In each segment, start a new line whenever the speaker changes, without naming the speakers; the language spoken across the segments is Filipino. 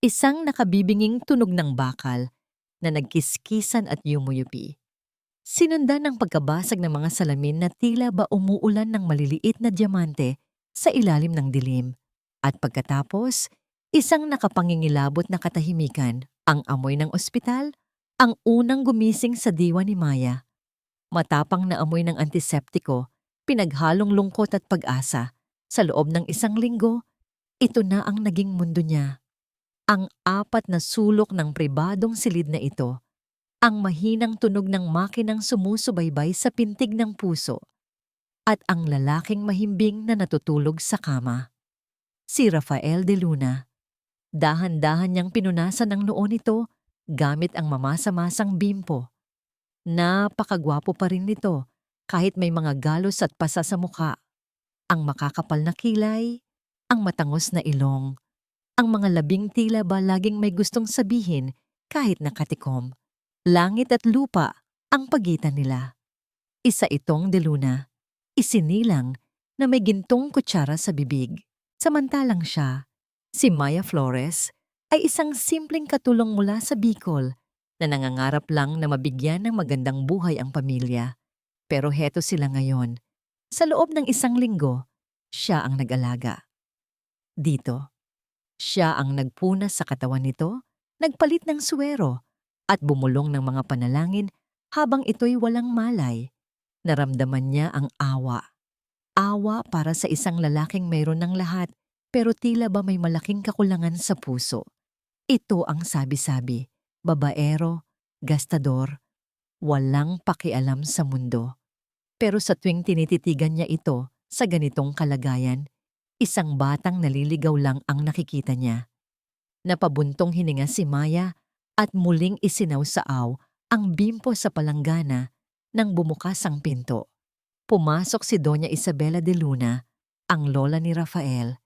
Isang nakabibinging tunog ng bakal na nagkiskisan at yumuyupi. Sinundan ng pagkabasag ng mga salamin na tila ba umuulan ng maliliit na diamante sa ilalim ng dilim. At pagkatapos, isang nakapangingilabot na katahimikan, ang amoy ng ospital, ang unang gumising sa diwa ni Maya. Matapang na amoy ng antiseptiko, pinaghalong lungkot at pag-asa. Sa loob ng isang linggo, ito na ang naging mundo niya. Ang apat na sulok ng pribadong silid na ito, ang mahinang tunog ng makinang sumusubaybay sa pintig ng puso, at ang lalaking mahimbing na natutulog sa kama. Si Rafael de Luna. Dahan-dahan niyang pinunasan ang noo nito gamit ang mamasa-masang bimpo. Napakagwapo pa rin nito kahit may mga galos at pasa sa mukha. Ang makakapal na kilay, ang matangos na ilong, ang mga labing tila ba laging may gustong sabihin kahit nakatikom. Langit at lupa ang pagitan nila. Isa itong De Luna, isinilang na may gintong kutsara sa bibig. Samantalang siya, si Maya Flores, ay isang simpleng katulong mula sa Bicol na nangangarap lang na mabigyan ng magandang buhay ang pamilya. Pero heto sila ngayon. Sa loob ng isang linggo, siya ang nag-alaga. Dito, siya ang nagpunas sa katawan nito, nagpalit ng suwero, at bumulong ng mga panalangin habang ito'y walang malay. Naramdaman niya ang awa. Awa para sa isang lalaking mayroon ng lahat pero tila ba may malaking kakulangan sa puso. Ito ang sabi-sabi, babaero, gastador, walang pakialam sa mundo. Pero sa tuwing tinititigan niya ito sa ganitong kalagayan, isang batang naliligaw lang ang nakikita niya. Napabuntong hininga si Maya at muling isinawsaaw ang bimpo sa palanggana nang bumukas ang pinto. Pumasok si Doña Isabela de Luna, ang lola ni Rafael,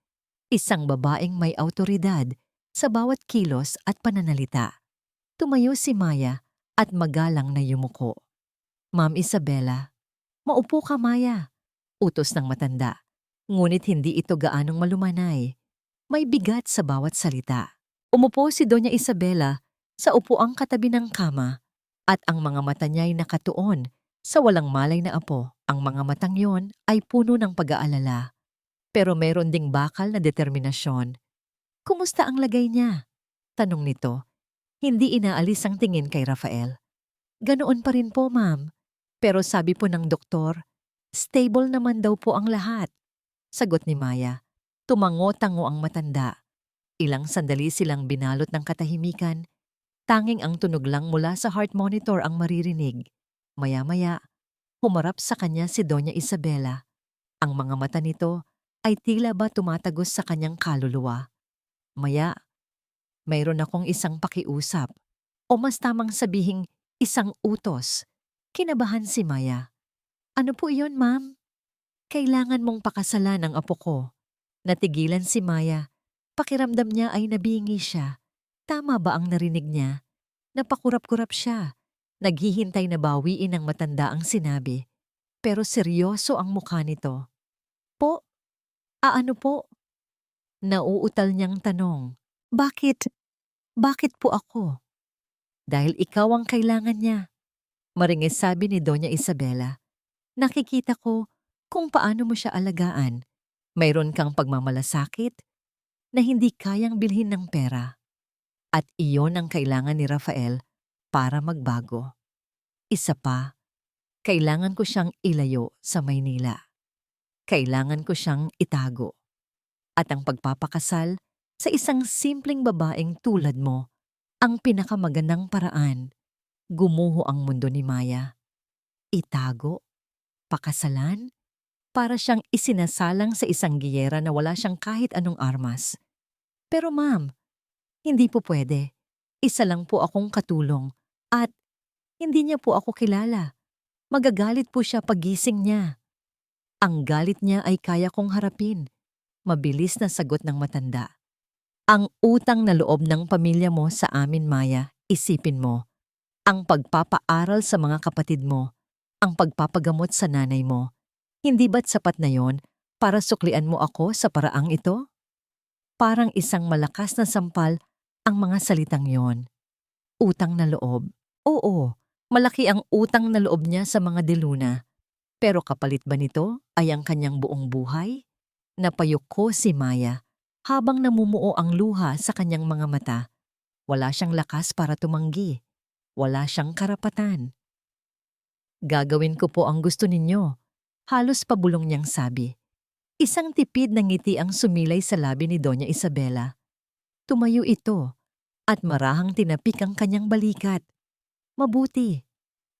isang babaeng may awtoridad sa bawat kilos at pananalita. Tumayo si Maya at magalang na yumuko. Ma'am Isabela, maupo ka Maya, utos ng matanda. Ngunit hindi ito gaanong malumanay. May bigat sa bawat salita. Umupo si Doña Isabela sa upuang katabi ng kama at ang mga mata niya'y nakatuon sa walang malay na apo. Ang mga matang yon ay puno ng pag-aalala. Pero meron ding bakal na determinasyon. Kumusta ang lagay niya? Tanong nito. Hindi inaalis ang tingin kay Rafael. Ganoon pa rin po, ma'am. Pero sabi po ng doktor, stable naman daw po ang lahat. Sagot ni Maya. Tumango-tango ang matanda. Ilang sandali silang binalot ng katahimikan. Tanging ang tunog lang mula sa heart monitor ang maririnig. Maya-maya, humarap sa kanya si Doña Isabela. Ang mga mata nito ay tila ba tumatagos sa kanyang kaluluwa. Maya, mayroon akong isang pakiusap. O mas tamang sabihing isang utos. Kinabahan si Maya. Ano po iyon, ma'am? Kailangan mong pakasalan ang apo ko. Natigilan si Maya. Pakiramdam niya ay nabingi siya. Tama ba ang narinig niya? Napakurap-kurap siya. Naghihintay na bawiin ng matanda ang sinabi. Pero seryoso ang mukha nito. Po? Ano po? Nauutal niyang tanong. Bakit? Bakit po ako? Dahil ikaw ang kailangan niya. Maringis sabi ni Doña Isabela. Nakikita ko kung paano mo siya alagaan. Mayroon kang pagmamalasakit na hindi kayang bilhin ng pera. At iyon ang kailangan ni Rafael para magbago. Isa pa, kailangan ko siyang ilayo sa Maynila. Kailangan ko siyang itago. At ang pagpapakasal sa isang simpleng babaeng tulad mo, ang pinakamagandang paraan. Gumuho ang mundo ni Maya. Itago? Pakasalan? Para siyang isinasalang sa isang giyera na wala siyang kahit anong armas. Pero ma'am, hindi po pwede. Isa lang po akong katulong at hindi niya po ako kilala. Magagalit po siya pagising niya. Ang galit niya ay kaya kong harapin. Mabilis na sagot ng matanda. Ang utang na loob ng pamilya mo sa amin, Maya, isipin mo. Ang pagpapaaral sa mga kapatid mo, ang pagpapagamot sa nanay mo. Hindi ba't sapat na yon para suklian mo ako sa paraang ito? Parang isang malakas na sampal ang mga salitang yon. Utang na loob. Oo, malaki ang utang na loob niya sa mga De Luna. Pero kapalit ba nito ay ang kanyang buong buhay? Napayuko si Maya habang namumuo ang luha sa kanyang mga mata. Wala siyang lakas para tumanggi. Wala siyang karapatan. Gagawin ko po ang gusto ninyo. Halos pabulong niyang sabi. Isang tipid na ngiti ang sumilay sa labi ni Doña Isabela. Tumayo ito at marahang tinapik ang kanyang balikat. Mabuti.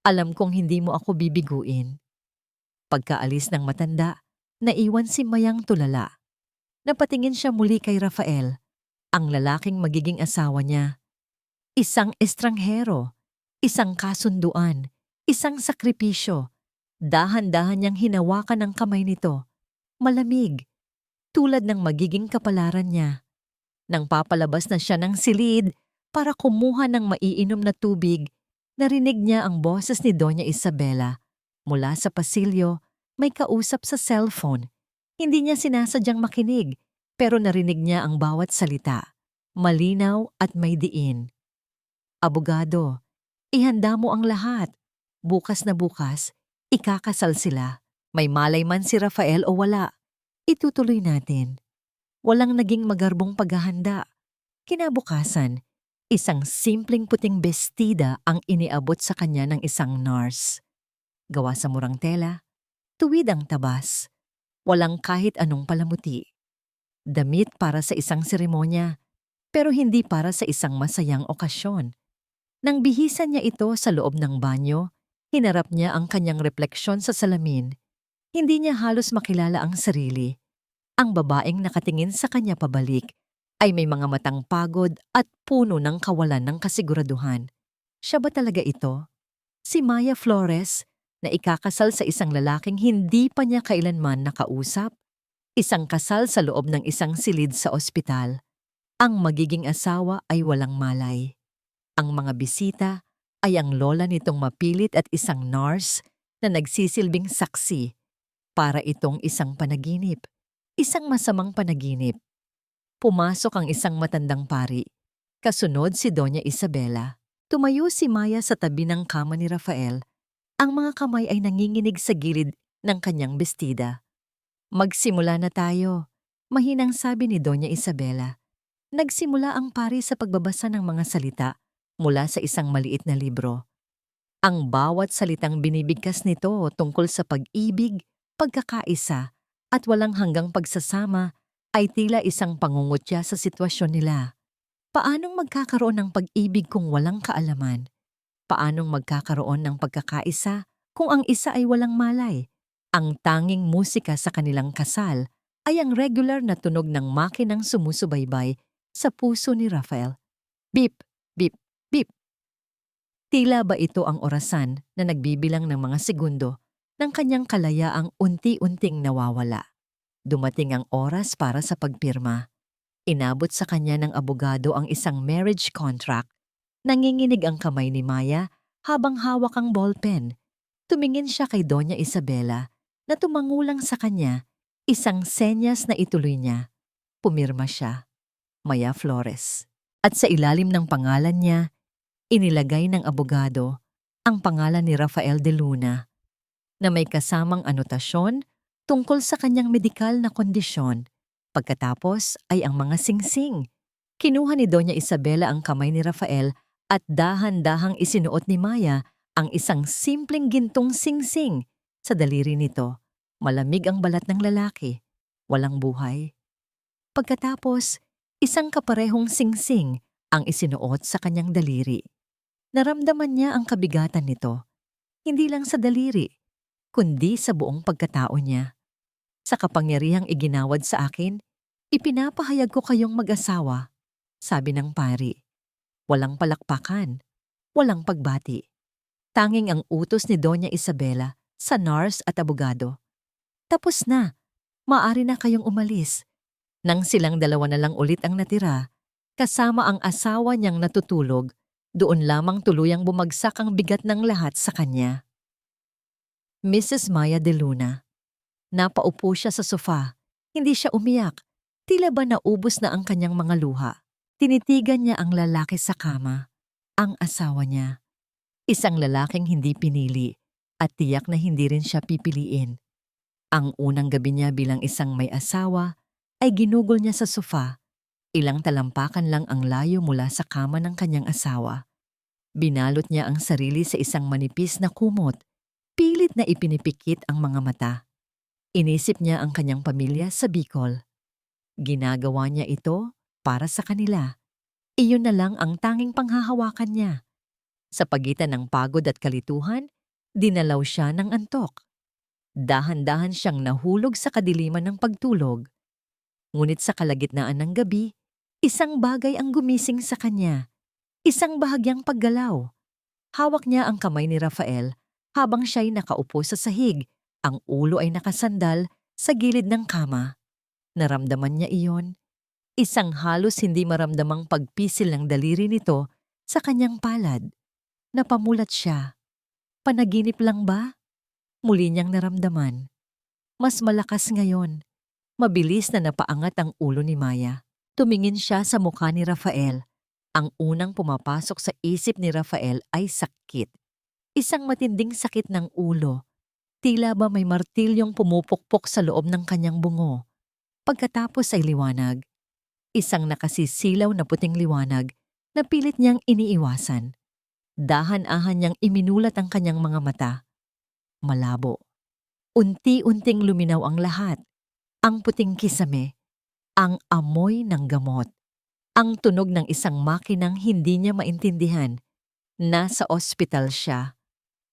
Alam kong hindi mo ako bibiguin. Pagkaalis ng matanda, naiwan si Mayang tulala. Napatingin siya muli kay Rafael, ang lalaking magiging asawa niya. Isang estranghero, isang kasunduan, isang sakripisyo. Dahan-dahan niyang hinawakan ang kamay nito. Malamig, tulad ng magiging kapalaran niya. Nang papalabas na siya ng silid para kumuha ng maiinom na tubig, narinig niya ang boses ni Doña Isabela. Mula sa pasilyo, may kausap sa cellphone. Hindi niya sinasadyang makinig, pero narinig niya ang bawat salita. Malinaw at may diin. Abogado, ihanda mo ang lahat. Bukas na bukas, ikakasal sila. May malay man si Rafael o wala. Itutuloy natin. Walang naging magarbong paghahanda. Kinabukasan, isang simpleng puting bestida ang iniabot sa kanya ng isang nurse. Gawa sa murang tela, tuwid ang tabas. Walang kahit anong palamuti. Damit para sa isang seremonya, pero hindi para sa isang masayang okasyon. Nang bihisan niya ito sa loob ng banyo, hinarap niya ang kanyang refleksyon sa salamin. Hindi niya halos makilala ang sarili. Ang babaeng nakatingin sa kanya pabalik ay may mga matang pagod at puno ng kawalan ng kasiguraduhan. Siya ba talaga ito? Si Maya Flores, na ikakasal sa isang lalaking hindi pa niya kailanman nakausap? Isang kasal sa loob ng isang silid sa ospital. Ang magiging asawa ay walang malay. Ang mga bisita ay ang lola nitong mapilit at isang nurse na nagsisilbing saksi para itong isang panaginip. Isang masamang panaginip. Pumasok ang isang matandang pari. Kasunod si Doña Isabela. Tumayo si Maya sa tabi ng kama ni Rafael. Ang mga kamay ay nanginginig sa gilid ng kanyang bestida. Magsimula na tayo, mahinang sabi ni Doña Isabela. Nagsimula ang pari sa pagbabasa ng mga salita mula sa isang maliit na libro. Ang bawat salitang binibigkas nito tungkol sa pag-ibig, pagkakaisa, at walang hanggang pagsasama ay tila isang pangungutya sa sitwasyon nila. Paanong magkakaroon ng pag-ibig kung walang kaalaman? Paanong magkakaroon ng pagkakaisa kung ang isa ay walang malay? Ang tanging musika sa kanilang kasal ay ang regular na tunog ng makinang sumusubaybay sa puso ni Rafael. Beep, beep, beep. Tila ba ito ang orasan na nagbibilang ng mga segundo ng kanyang kalayaang unti-unting nawawala? Dumating ang oras para sa pagpirma. Inabot sa kanya ng abogado ang isang marriage contract. Nanginginig ang kamay ni Maya habang hawak ang ballpen. Tumingin siya kay Doña Isabela na tumangulang sa kanya, isang senyas na ituloy niya. Pumirma siya, Maya Flores. At sa ilalim ng pangalan niya, inilagay ng abogado ang pangalan ni Rafael De Luna na may kasamang anotasyon tungkol sa kanyang medikal na kondisyon. Pagkatapos ay ang mga singsing. Kinuha ni Doña Isabela ang kamay ni Rafael at dahan-dahang isinuot ni Maya ang isang simpleng gintong singsing. Sa daliri nito, malamig ang balat ng lalaki, walang buhay. Pagkatapos, isang kaparehong singsing ang isinuot sa kanyang daliri. Naramdaman niya ang kabigatan nito, hindi lang sa daliri, kundi sa buong pagkatao niya. Sa kapangyarihang iginawad sa akin, ipinapahayag ko kayong mag-asawa, sabi ng pari. Walang palakpakan, walang pagbati. Tanging ang utos ni Doña Isabela sa nurse at abogado. Tapos na, maaari na kayong umalis. Nang silang dalawa na lang ulit ang natira, kasama ang asawa niyang natutulog, doon lamang tuluyang bumagsak ang bigat ng lahat sa kanya. Mrs. Maya De Luna. Napaupo siya sa sofa. Hindi siya umiyak. Tila ba naubos na ang kanyang mga luha. Tinitigan niya ang lalaki sa kama, ang asawa niya. Isang lalaking hindi pinili at tiyak na hindi rin siya pipiliin. Ang unang gabi niya bilang isang may asawa ay ginugol niya sa sofa. Ilang talampakan lang ang layo mula sa kama ng kanyang asawa. Binalot niya ang sarili sa isang manipis na kumot. Pilit na ipinipikit ang mga mata. Inisip niya ang kanyang pamilya sa Bicol. Ginagawa niya ito para sa kanila. Iyon na lang ang tanging panghahawakan niya. Sa pagitan ng pagod at kalituhan, dinalaw siya ng antok. Dahan-dahan siyang nahulog sa kadiliman ng pagtulog. Ngunit sa kalagitnaan ng gabi, isang bagay ang gumising sa kanya. Isang bahagyang paggalaw. Hawak niya ang kamay ni Rafael habang siya'y nakaupo sa sahig. Ang ulo ay nakasandal sa gilid ng kama. Naramdaman niya iyon. Isang halos hindi maramdamang pagpisil ng daliri nito sa kanyang palad. Napamulat siya. Panaginip lang ba? Muli niyang naramdaman. Mas malakas ngayon. Mabilis na napaangat ang ulo ni Maya. Tumingin siya sa mukha ni Rafael. Ang unang pumapasok sa isip ni Rafael ay sakit. Isang matinding sakit ng ulo. Tila ba may martilyong pumupukpok sa loob ng kanyang bungo. Pagkatapos ay liwanag. Isang nakasisilaw na puting liwanag na pilit niyang iniiwasan. Dahan-dahan niyang iminulat ang kanyang mga mata. Malabo. Unti-unting luminaw ang lahat. Ang puting kisame. Ang amoy ng gamot. Ang tunog ng isang makinang hindi niya maintindihan. Nasa ospital siya.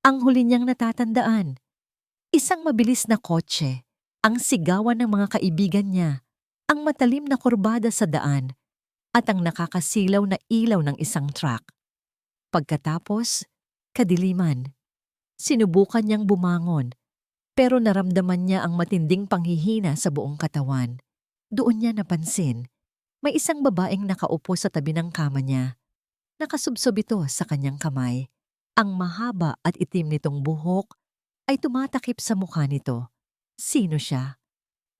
Ang huli niyang natatandaan. Isang mabilis na kotse. Ang sigawan ng mga kaibigan niya. Ang matalim na kurbada sa daan. At ang nakakasilaw na ilaw ng isang truck. Pagkatapos, kadiliman. Sinubukan niyang bumangon. Pero naramdaman niya ang matinding panghihina sa buong katawan. Doon niya napansin. May isang babaeng nakaupo sa tabi ng kama niya. Nakasubsob ito sa kanyang kamay. Ang mahaba at itim nitong buhok ay tumatakip sa mukha nito. Sino siya?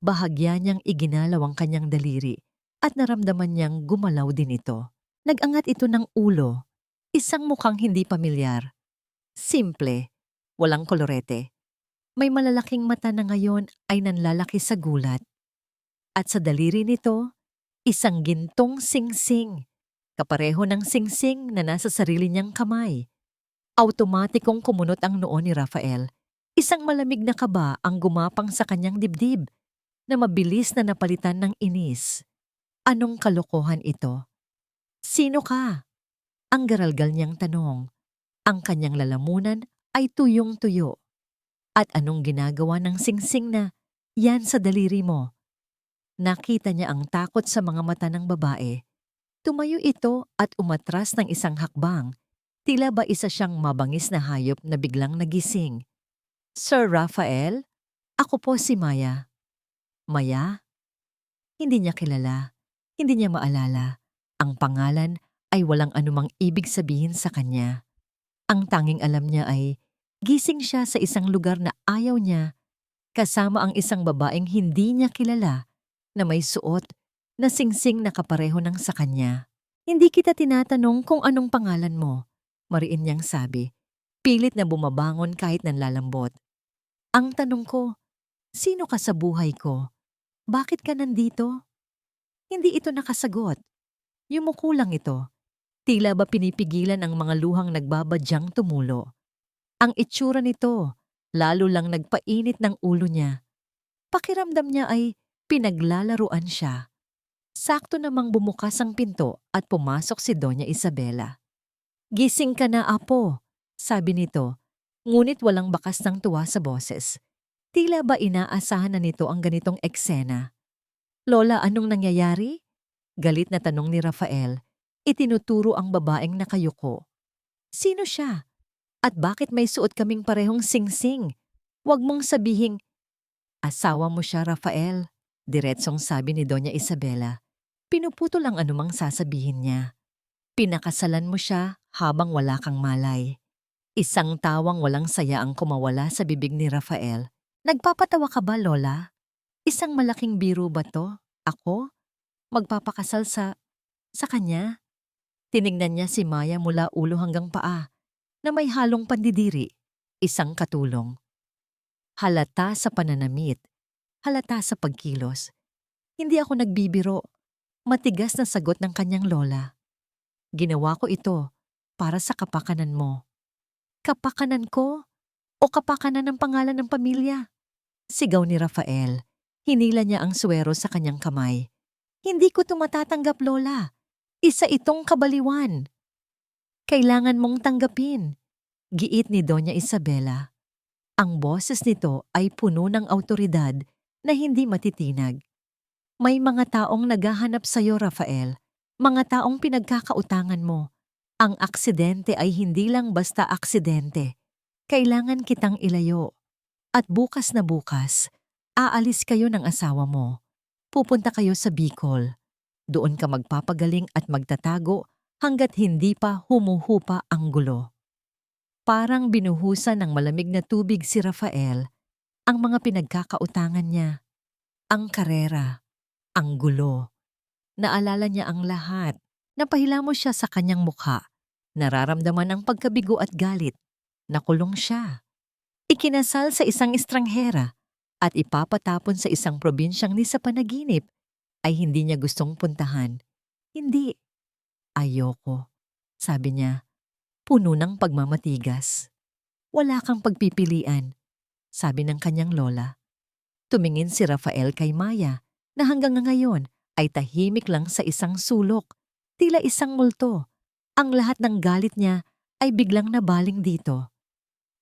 Bahagya niyang iginalaw ang kanyang daliri at naramdaman niyang gumalaw din ito. Nag-angat ito ng ulo. Isang mukhang hindi pamilyar. Simple, walang kolorete. May malalaking mata na ngayon ay nanlalaki sa gulat. At sa daliri nito, isang gintong singsing. Kapareho ng singsing na nasa sarili niyang kamay. Automatikong kumunot ang noo ni Rafael. Isang malamig na kaba ang gumapang sa kanyang dibdib na mabilis na napalitan ng inis. Anong kalokohan ito? Sino ka? Ang garalgal niyang tanong. Ang kanyang lalamunan ay tuyong-tuyo. At anong ginagawa ng singsing na yan sa daliri mo? Nakita niya ang takot sa mga mata ng babae. Tumayo ito at umatras ng isang hakbang. Tila ba isa siyang mabangis na hayop na biglang nagising. Sir Rafael? Ako po si Maya. Maya? Hindi niya kilala. Hindi niya maalala. Ang pangalan ay walang anumang ibig sabihin sa kanya. Ang tanging alam niya ay gising siya sa isang lugar na ayaw niya, kasama ang isang babaeng hindi niya kilala na may suot na singsing na kapareho ng sa kanya. Hindi kita tinatanong kung anong pangalan mo, mariin niyang sabi. Pilit na bumabangon kahit nanlalambot. Ang tanong ko, sino ka sa buhay ko? Bakit ka nandito? Hindi ito nakasagot. Yumuko lang ito. Tila ba pinipigilan ang mga luhang nagbabadyang tumulo. Ang itsura nito, lalo lang nagpainit ng ulo niya. Pakiramdam niya ay pinaglalaruan siya. Sakto namang bumukas ang pinto at pumasok si Doña Isabela. Gising ka na, apo, sabi nito, ngunit walang bakas ng tuwa sa boses. Tila ba inaasahan na nito ang ganitong eksena? Lola, anong nangyayari? Galit na tanong ni Rafael. Itinuturo ang babaeng nakayuko. Sino siya? At bakit may suot kaming parehong singsing? Huwag mong sabihing, asawa mo siya, Rafael. Diretsong sabi ni Doña Isabela. Pinuputol ang anumang sasabihin niya. Pinakasalan mo siya habang wala kang malay. Isang tawang walang saya ang kumawala sa bibig ni Rafael. Nagpapatawa ka ba, Lola? Isang malaking biro ba to? Ako? Magpapakasal sa... Sa kanya, tiningnan niya si Maya mula ulo hanggang paa na may halong pandidiri, isang katulong. Halata sa pananamit, halata sa pagkilos. Hindi ako nagbibiro. Matigas na sagot ng kanyang lola. Ginawa ko ito para sa kapakanan mo. Kapakanan ko o kapakanan ng pangalan ng pamilya? Sigaw ni Rafael. Hinila niya ang suwero sa kanyang kamay. Hindi ko ito matatanggap, Lola. Isa itong kabaliwan. Kailangan mong tanggapin. Giit ni Doña Isabela. Ang boses nito ay puno ng awtoridad na hindi matitinag. May mga taong naghahanap sa iyo, Rafael. Mga taong pinagkakautangan mo. Ang aksidente ay hindi lang basta aksidente. Kailangan kitang ilayo. At bukas na bukas, aalis kayo ng asawa mo. Pupunta kayo sa Bicol. Doon ka magpapagaling at magtatago hanggat hindi pa humuhupa ang gulo. Parang binuhusan ng malamig na tubig si Rafael ang mga pinagkakautangan niya. Ang karera, ang gulo. Naalala niya ang lahat. Napahilamos siya sa kanyang mukha. Nararamdaman ang pagkabigo at galit. Nakulong siya. Ikinasal sa isang estranghera at ipapatapon sa isang probinsyang ni sa panaginip ay hindi niya gustong puntahan. Hindi. Ayoko, sabi niya, puno ng pagmamatigas. Wala kang pagpipilian, sabi ng kanyang lola. Tumingin si Rafael kay Maya na hanggang ngayon ay tahimik lang sa isang sulok, tila isang multo. Ang lahat ng galit niya ay biglang nabaling dito.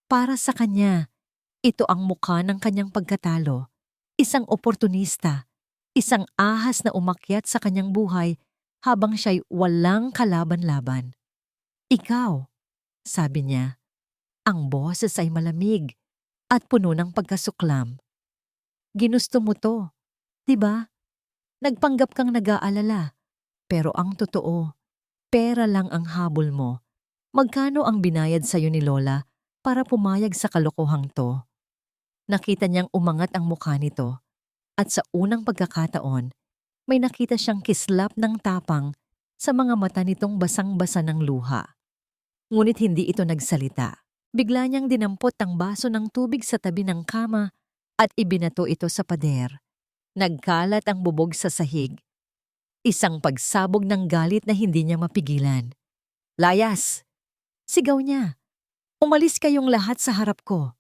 Para sa kanya, ito ang mukha ng kanyang pagkatalo. Isang oportunista, isang ahas na umakyat sa kanyang buhay habang siya'y walang kalaban-laban. Ikaw, sabi niya, ang boses ay malamig at puno ng pagkasuklam. Ginusto mo to, di ba? Nagpanggap kang nag-aalala, pero ang totoo, pera lang ang habol mo. Magkano ang binayad sa'yo ni Lola para pumayag sa kalokohang to? Nakita niyang umangat ang mukha nito at sa unang pagkakataon, may nakita siyang kislap ng tapang sa mga mata nitong basang-basa ng luha. Ngunit hindi ito nagsalita. Bigla niyang dinampot ang baso ng tubig sa tabi ng kama at ibinato ito sa pader. Nagkalat ang bubog sa sahig. Isang pagsabog ng galit na hindi niya mapigilan. Layas! Sigaw niya. Umalis kayong lahat sa harap ko.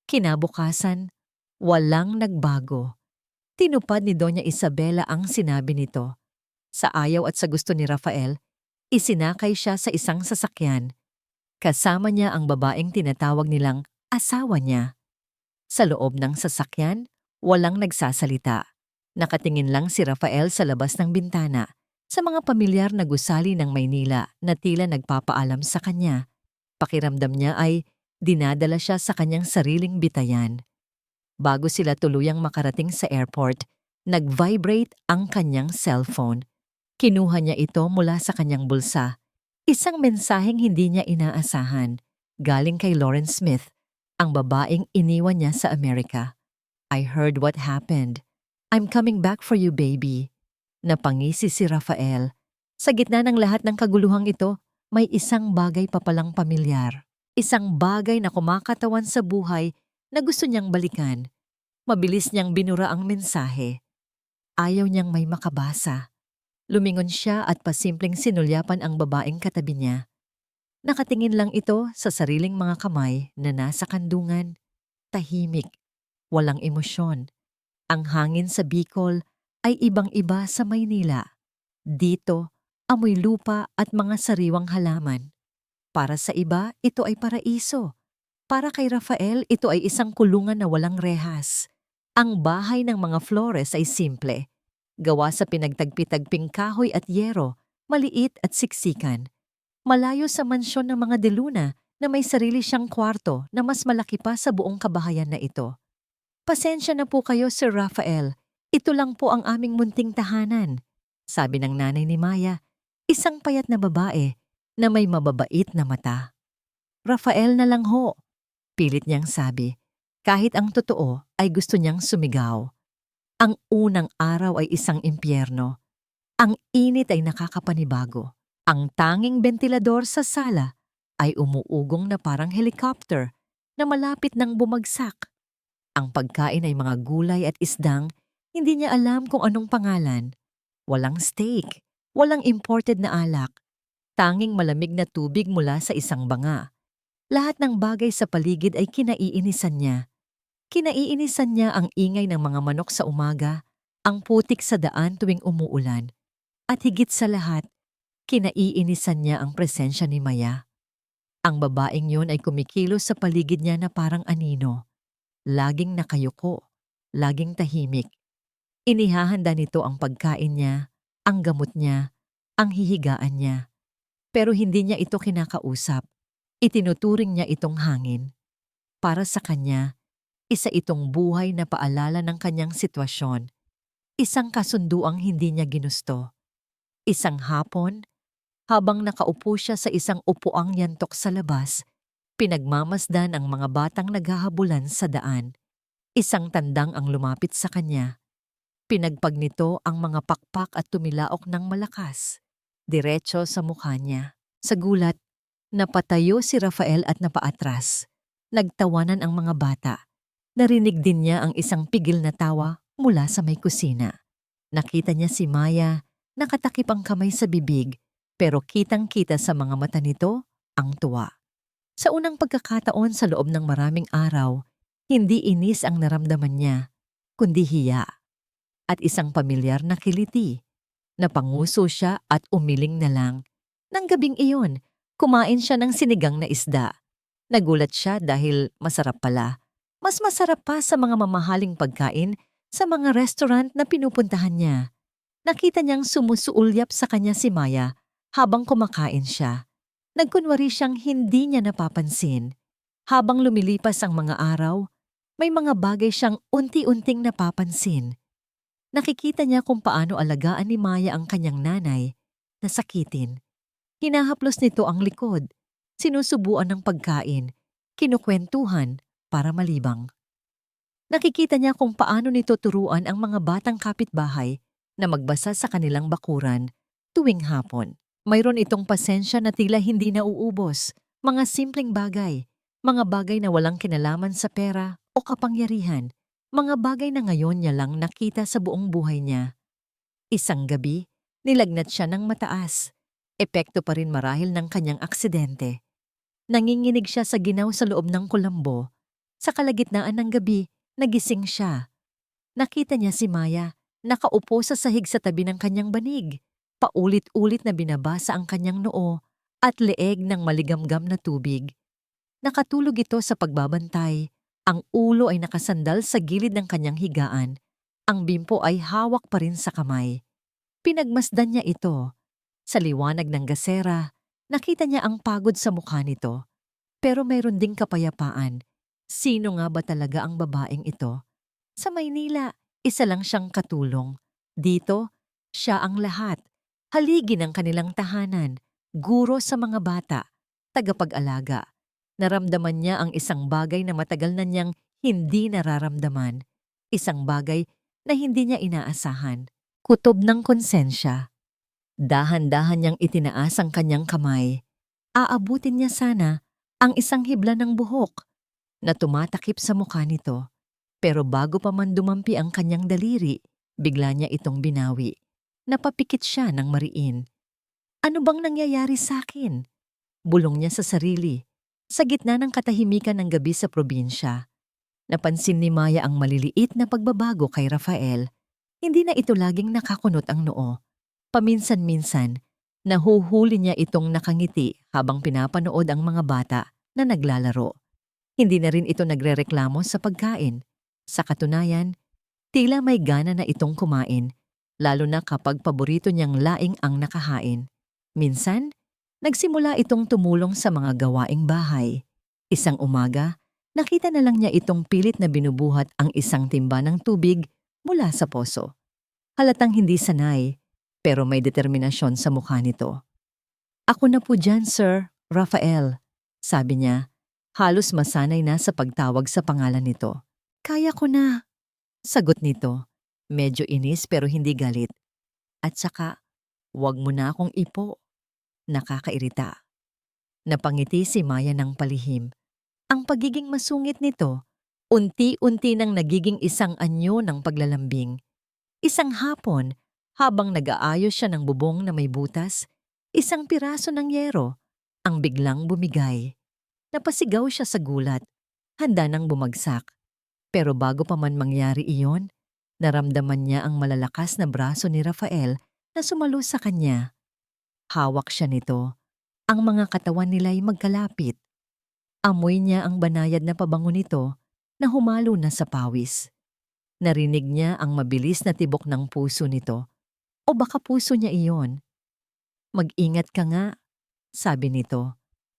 Kinabukasan, walang nagbago. Tinupad ni Doña Isabela ang sinabi nito. Sa ayaw at sa gusto ni Rafael, isinakay siya sa isang sasakyan. Kasama niya ang babaeng tinatawag nilang asawa niya. Sa loob ng sasakyan, walang nagsasalita. Nakatingin lang si Rafael sa labas ng bintana, sa mga pamilyar na gusali ng Maynila na tila nagpapaalam sa kanya. Pakiramdam niya ay dinadala siya sa kanyang sariling bitayan. Bago sila tuluyang makarating sa airport, nag-vibrate ang kanyang cellphone. Kinuha niya ito mula sa kanyang bulsa. Isang mensaheng hindi niya inaasahan, galing kay Lauren Smith, ang babaeng iniwan niya sa Amerika. I heard what happened. I'm coming back for you, baby. Napangisi si Rafael. Sa gitna ng lahat ng kaguluhang ito, may isang bagay pa palang pamilyar. Isang bagay na kumakatawan sa buhay na gusto niyang balikan. Mabilis niyang binura ang mensahe. Ayaw niyang may makabasa. Lumingon siya at pasimpleng sinulyapan ang babaeng katabi niya. Nakatingin lang ito sa sariling mga kamay na nasa kandungan. Tahimik, walang emosyon. Ang hangin sa Bicol ay ibang-iba sa Maynila. Dito, amoy lupa at mga sariwang halaman. Para sa iba, ito ay paraiso. Para kay Rafael, ito ay isang kulungan na walang rehas. Ang bahay ng mga Flores ay simple. Gawa sa pinagtagpi-tagping kahoy at yero, maliit at siksikan. Malayo sa mansyon ng mga De Luna na may sarili siyang kwarto na mas malaki pa sa buong kabahayan na ito. Pasensya na po kayo, Sir Rafael. Ito lang po ang aming munting tahanan, sabi ng nanay ni Maya, isang payat na babae na may mababait na mata. Rafael na lang ho, pilit niyang sabi, kahit ang totoo ay gusto niyang sumigaw. Ang unang araw ay isang impyerno. Ang init ay nakakapanibago. Ang tanging bentilador sa sala ay umuugong na parang helicopter na malapit nang bumagsak. Ang pagkain ay mga gulay at isdang hindi niya alam kung anong pangalan. Walang steak, walang imported na alak, tanging malamig na tubig mula sa isang banga. Lahat ng bagay sa paligid ay kinaiinisan niya. Kinaiinisan niya ang ingay ng mga manok sa umaga, ang putik sa daan tuwing umuulan, at higit sa lahat, kinaiinisan niya ang presensya ni Maya. Ang babaeng yun ay kumikilos sa paligid niya na parang anino. Laging nakayuko, laging tahimik. Inihahanda nito ang pagkain niya, ang gamot niya, ang hihigaan niya. Pero hindi niya ito kinakausap. Itinuturing niya itong hangin. Para sa kanya, isa itong buhay na paalala ng kanyang sitwasyon. Isang kasunduang hindi niya ginusto. Isang hapon, habang nakaupo siya sa isang upuang yantok sa labas, pinagmamasdan ang mga batang naghahabulan sa daan. Isang tandang ang lumapit sa kanya. Pinagpag nito ang mga pakpak at tumilaok ng malakas. Diretso sa mukha niya. Sa gulat, napatayo si Rafael at napaatras. Nagtawanan ang mga bata. Narinig din niya ang isang pigil na tawa mula sa may kusina. Nakita niya si Maya, nakatakip ang kamay sa bibig, pero kitang-kita sa mga mata nito ang tuwa. Sa unang pagkakataon sa loob ng maraming araw, hindi inis ang naramdaman niya, kundi hiya. At isang pamilyar na kiliti. Napanguso siya at umiling na lang. Nang gabing iyon, kumain siya ng sinigang na isda. Nagulat siya dahil masarap pala. Mas masarap pa sa mga mamahaling pagkain sa mga restaurant na pinupuntahan niya. Nakita niyang sumusuulyap sa kanya si Maya habang kumakain siya. Nagkunwari siyang hindi niya napapansin. Habang lumilipas ang mga araw, may mga bagay siyang unti-unting napapansin. Nakikita niya kung paano alagaan ni Maya ang kanyang nanay na sakitin. Hinahaplos nito ang likod, sinusubuan ng pagkain, kinukwentuhan para malibang. Nakikita niya kung paano nito turuan ang mga batang kapitbahay na magbasa sa kanilang bakuran tuwing hapon. Mayroon itong pasensya na tila hindi nauubos, mga simpleng bagay, mga bagay na walang kinalaman sa pera o kapangyarihan, mga bagay na ngayon niya lang nakita sa buong buhay niya. Isang gabi, nilagnat siya ng mataas. Epekto pa rin marahil ng kanyang aksidente. Nanginginig siya sa ginaw sa loob ng kulambo. Sa kalagitnaan ng gabi, nagising siya. Nakita niya si Maya, nakaupo sa sahig sa tabi ng kanyang banig. Paulit-ulit na binabasa ang kanyang noo at leeg ng maligamgam na tubig. Nakatulog ito sa pagbabantay. Ang ulo ay nakasandal sa gilid ng kanyang higaan. Ang bimpo ay hawak pa rin sa kamay. Pinagmasdan niya ito. Sa liwanag ng gasera, nakita niya ang pagod sa mukha nito. Pero mayroon ding kapayapaan. Sino nga ba talaga ang babaeng ito? Sa Maynila, isa lang siyang katulong. Dito, siya ang lahat. Haligi ng kanilang tahanan, guro sa mga bata, tagapag-alaga. Naramdaman niya ang isang bagay na matagal na niyang hindi nararamdaman. Isang bagay na hindi niya inaasahan. Kutob ng konsensya. Dahan-dahan niyang itinaas ang kanyang kamay. Aabutin niya sana ang isang hibla ng buhok na tumatakip sa mukha nito. Pero bago pa man dumampi ang kanyang daliri, bigla niya itong binawi. Napapikit siya ng mariin. Ano bang nangyayari sa akin? Bulong niya sa sarili. Sa gitna ng katahimikan ng gabi sa probinsya, napansin ni Maya ang maliliit na pagbabago kay Rafael. Hindi na ito laging nakakunot ang noo. Paminsan-minsan, nahuhuli niya itong nakangiti habang pinapanood ang mga bata na naglalaro. Hindi na rin ito nagrereklamo sa pagkain. Sa katunayan, tila may gana na itong kumain, lalo na kapag paborito niyang laing ang nakahain. Minsan, nagsimula itong tumulong sa mga gawaing bahay. Isang umaga, nakita na lang niya itong pilit na binubuhat ang isang timba ng tubig mula sa poso. Halatang hindi sanay, pero may determinasyon sa mukha nito. "Ako na po dyan, Sir Rafael," sabi niya. Halos masanay na sa pagtawag sa pangalan nito. "Kaya ko na," sagot nito. Medyo inis pero hindi galit. "At saka, Huwag mo na akong ipo. Nakakairita. Napangiti si Maya ng palihim. Ang pagiging masungit nito, unti-unti nang nagiging isang anyo ng paglalambing. Isang hapon, habang nag-aayos siya ng bubong na may butas, isang piraso ng yero ang biglang bumigay. Napasigaw siya sa gulat, handa nang bumagsak. Pero bago pa man mangyari iyon, naramdaman niya ang malalakas na braso ni Rafael na sumalo sa kanya. Hawak siya nito. Ang mga katawan nila'y magkalapit. Amoy niya ang banayad na pabango nito na humalo na sa pawis. Narinig niya ang mabilis na tibok ng puso nito. O baka puso niya iyon. Mag-ingat ka nga, sabi nito.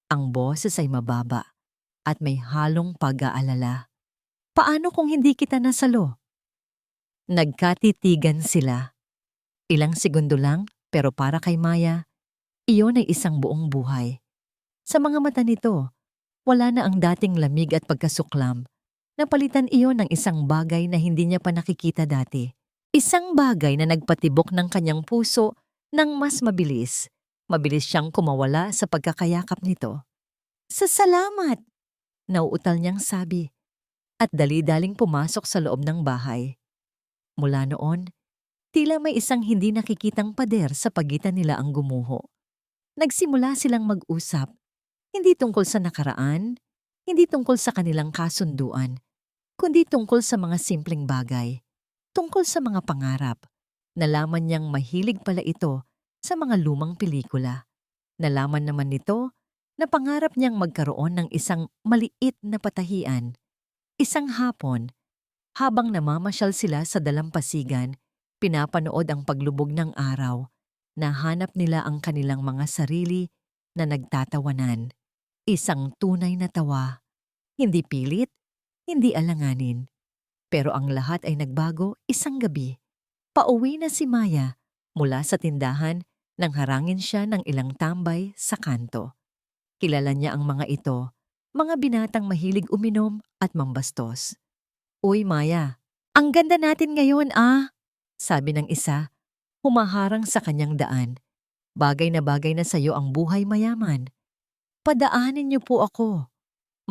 Ang boses ay mababa at may halong pag-aalala. Paano kung hindi kita nasalo? Nagkatitigan sila. Ilang segundo lang, pero para kay Maya, iyon ay isang buong buhay. Sa mga mata nito, wala na ang dating lamig at pagkasuklam. Napalitan iyon ng isang bagay na hindi niya pa nakikita dati. Isang bagay na nagpatibok ng kanyang puso ng mas mabilis. Mabilis siyang kumawala sa pagkakayakap nito. Salamat! Nauutal niyang sabi. At dali-daling pumasok sa loob ng bahay. Mula noon, tila may isang hindi nakikitang pader sa pagitan nila ang gumuho. Nagsimula silang mag-usap. Hindi tungkol sa nakaraan, hindi tungkol sa kanilang kasunduan, kundi tungkol sa mga simpleng bagay. Tungkol sa mga pangarap. Nalaman niyang mahilig pala ito sa mga lumang pelikula. Nalaman naman nito na pangarap niyang magkaroon ng isang maliit na patahian. Isang hapon, habang namamasyal sila sa dalampasigan, pinapanood ang paglubog ng araw, nahanap nila ang kanilang mga sarili na nagtatawanan. Isang tunay na tawa. Hindi pilit, hindi alanganin. Pero ang lahat ay nagbago isang gabi. Pauwi na si Maya mula sa tindahan nang harangin siya ng ilang tambay sa kanto. Kilala niya ang mga ito, mga binatang mahilig uminom at mambastos. Uy Maya, ang ganda natin ngayon sabi ng isa, humaharang sa kanyang daan. Bagay na sa'yo ang buhay mayaman. Padaanin niyo po ako.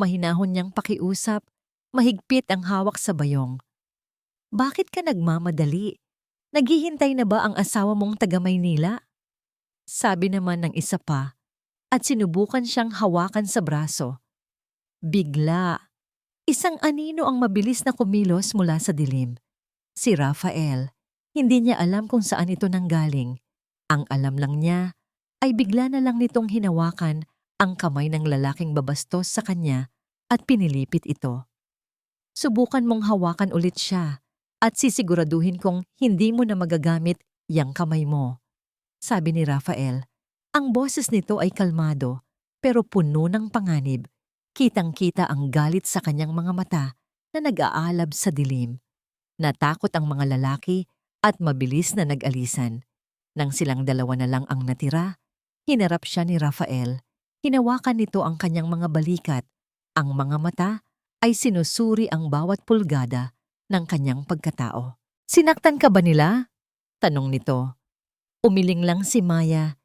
Mahinahon niyang pakiusap, mahigpit ang hawak sa bayong. Bakit ka nagmamadali? Naghihintay na ba ang asawa mong taga Maynila? Sabi naman ng isa pa, at sinubukan siyang hawakan sa braso. Bigla, isang anino ang mabilis na kumilos mula sa dilim. Si Rafael, hindi niya alam kung saan ito nanggaling. Ang alam lang niya ay bigla na lang nitong hinawakan ang kamay ng lalaking babastos sa kanya at pinilipit ito. Subukan mong hawakan ulit siya at sisiguraduhin kong hindi mo na magagamit yang kamay mo. Sabi ni Rafael, ang boses nito ay kalmado pero puno ng panganib. Kitang-kita ang galit sa kanyang mga mata na nag-aalab sa dilim. Natakot ang mga lalaki at mabilis na nag-alisan. Nang silang dalawa na lang ang natira, hinarap siya ni Rafael. Hinawakan nito ang kanyang mga balikat. Ang mga mata ay sinusuri ang bawat pulgada ng kanyang pagkatao. Sinaktan ka ba nila? Tanong nito. Umiling lang si Maya,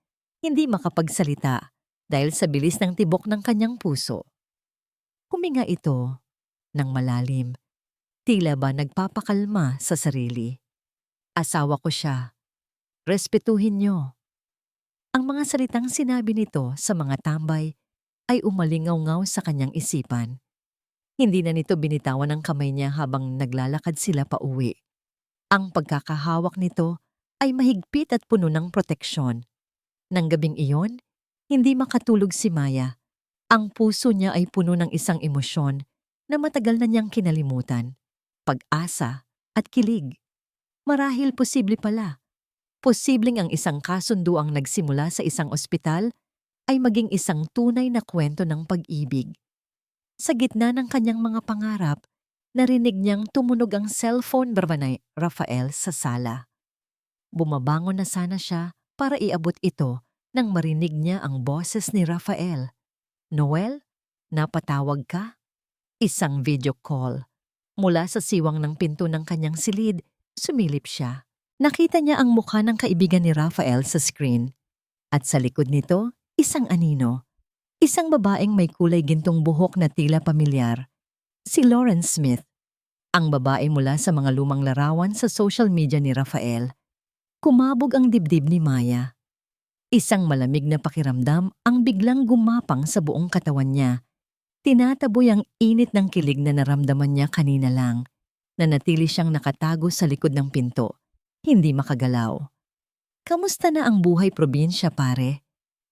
hindi makapagsalita dahil sa bilis ng tibok ng kanyang puso. Huminga ito ng malalim, tila ba nagpapakalma sa sarili. Asawa ko siya. Respetuhin niyo. Ang mga salitang sinabi nito sa mga tambay ay umalingaw-ngaw sa kanyang isipan. Hindi na nito binitawan ang kamay niya habang naglalakad sila pauwi. Ang pagkakahawak nito ay mahigpit at puno ng proteksyon. Nang gabing iyon, hindi makatulog si Maya. Ang puso niya ay puno ng isang emosyon na matagal na niyang kinalimutan. Pag-asa at kilig. Marahil posible pala. Posibleng ang isang kasunduang nagsimula sa isang ospital ay maging isang tunay na kwento ng pag-ibig. Sa gitna ng kanyang mga pangarap, narinig niyang tumunog ang cellphone ni Rafael sa sala. Bumabangon na sana siya para iabot ito nang marinig niya ang boses ni Rafael. Noel, napatawag ka? Isang video call. Mula sa siwang ng pinto ng kanyang silid, sumilip siya. Nakita niya ang mukha ng kaibigan ni Rafael sa screen at sa likod nito, isang anino. Isang babaeng may kulay gintong buhok na tila pamilyar. Si Lauren Smith, ang babae mula sa mga lumang larawan sa social media ni Rafael. Kumabog ang dibdib ni Maya. Isang malamig na pakiramdam ang biglang gumapang sa buong katawan niya. Tinataboy ang init ng kilig na naramdaman niya kanina lang. Nanatili siyang nakatago sa likod ng pinto, hindi makagalaw. Kamusta na ang buhay probinsya, pare?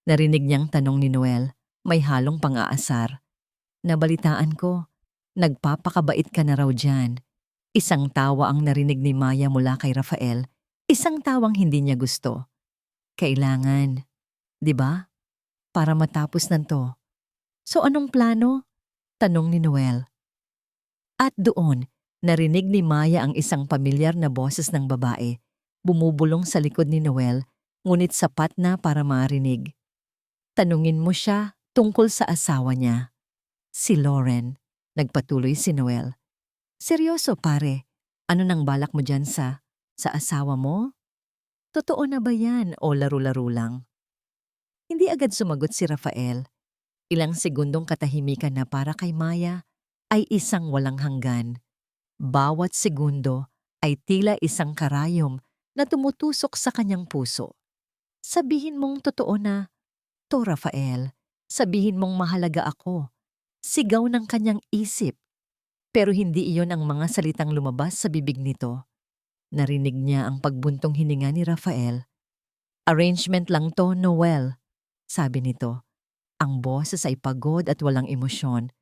Narinig niyang tanong ni Noel, may halong pang-aasar. Nabalitaan ko, nagpapakabait ka na raw dyan. Isang tawa ang narinig ni Maya mula kay Rafael, isang tawang hindi niya gusto. Kailangan, di ba? Para matapos nanto. So anong plano? Tanong ni Noel. At doon, narinig ni Maya ang isang pamilyar na boses ng babae, bumubulong sa likod ni Noel, ngunit sapat na para marinig. Tanungin mo siya tungkol sa asawa niya. Si Lauren, nagpatuloy si Noel. Seryoso pare, ano nang balak mo dyan sa asawa mo? Totoo na ba yan o laro-laro lang? Hindi agad sumagot si Rafael. Ilang segundong katahimikan na para kay Maya ay isang walang hanggan. Bawat segundo ay tila isang karayom na tumutusok sa kanyang puso. Sabihin mong totoo na, to Rafael, sabihin mong mahalaga ako. Sigaw ng kanyang isip. Pero hindi iyon ang mga salitang lumabas sa bibig nito. Narinig niya ang pagbuntong hininga ni Rafael. Arrangement lang to, Noel, sabi nito. Ang boses ay pagod at walang emosyon.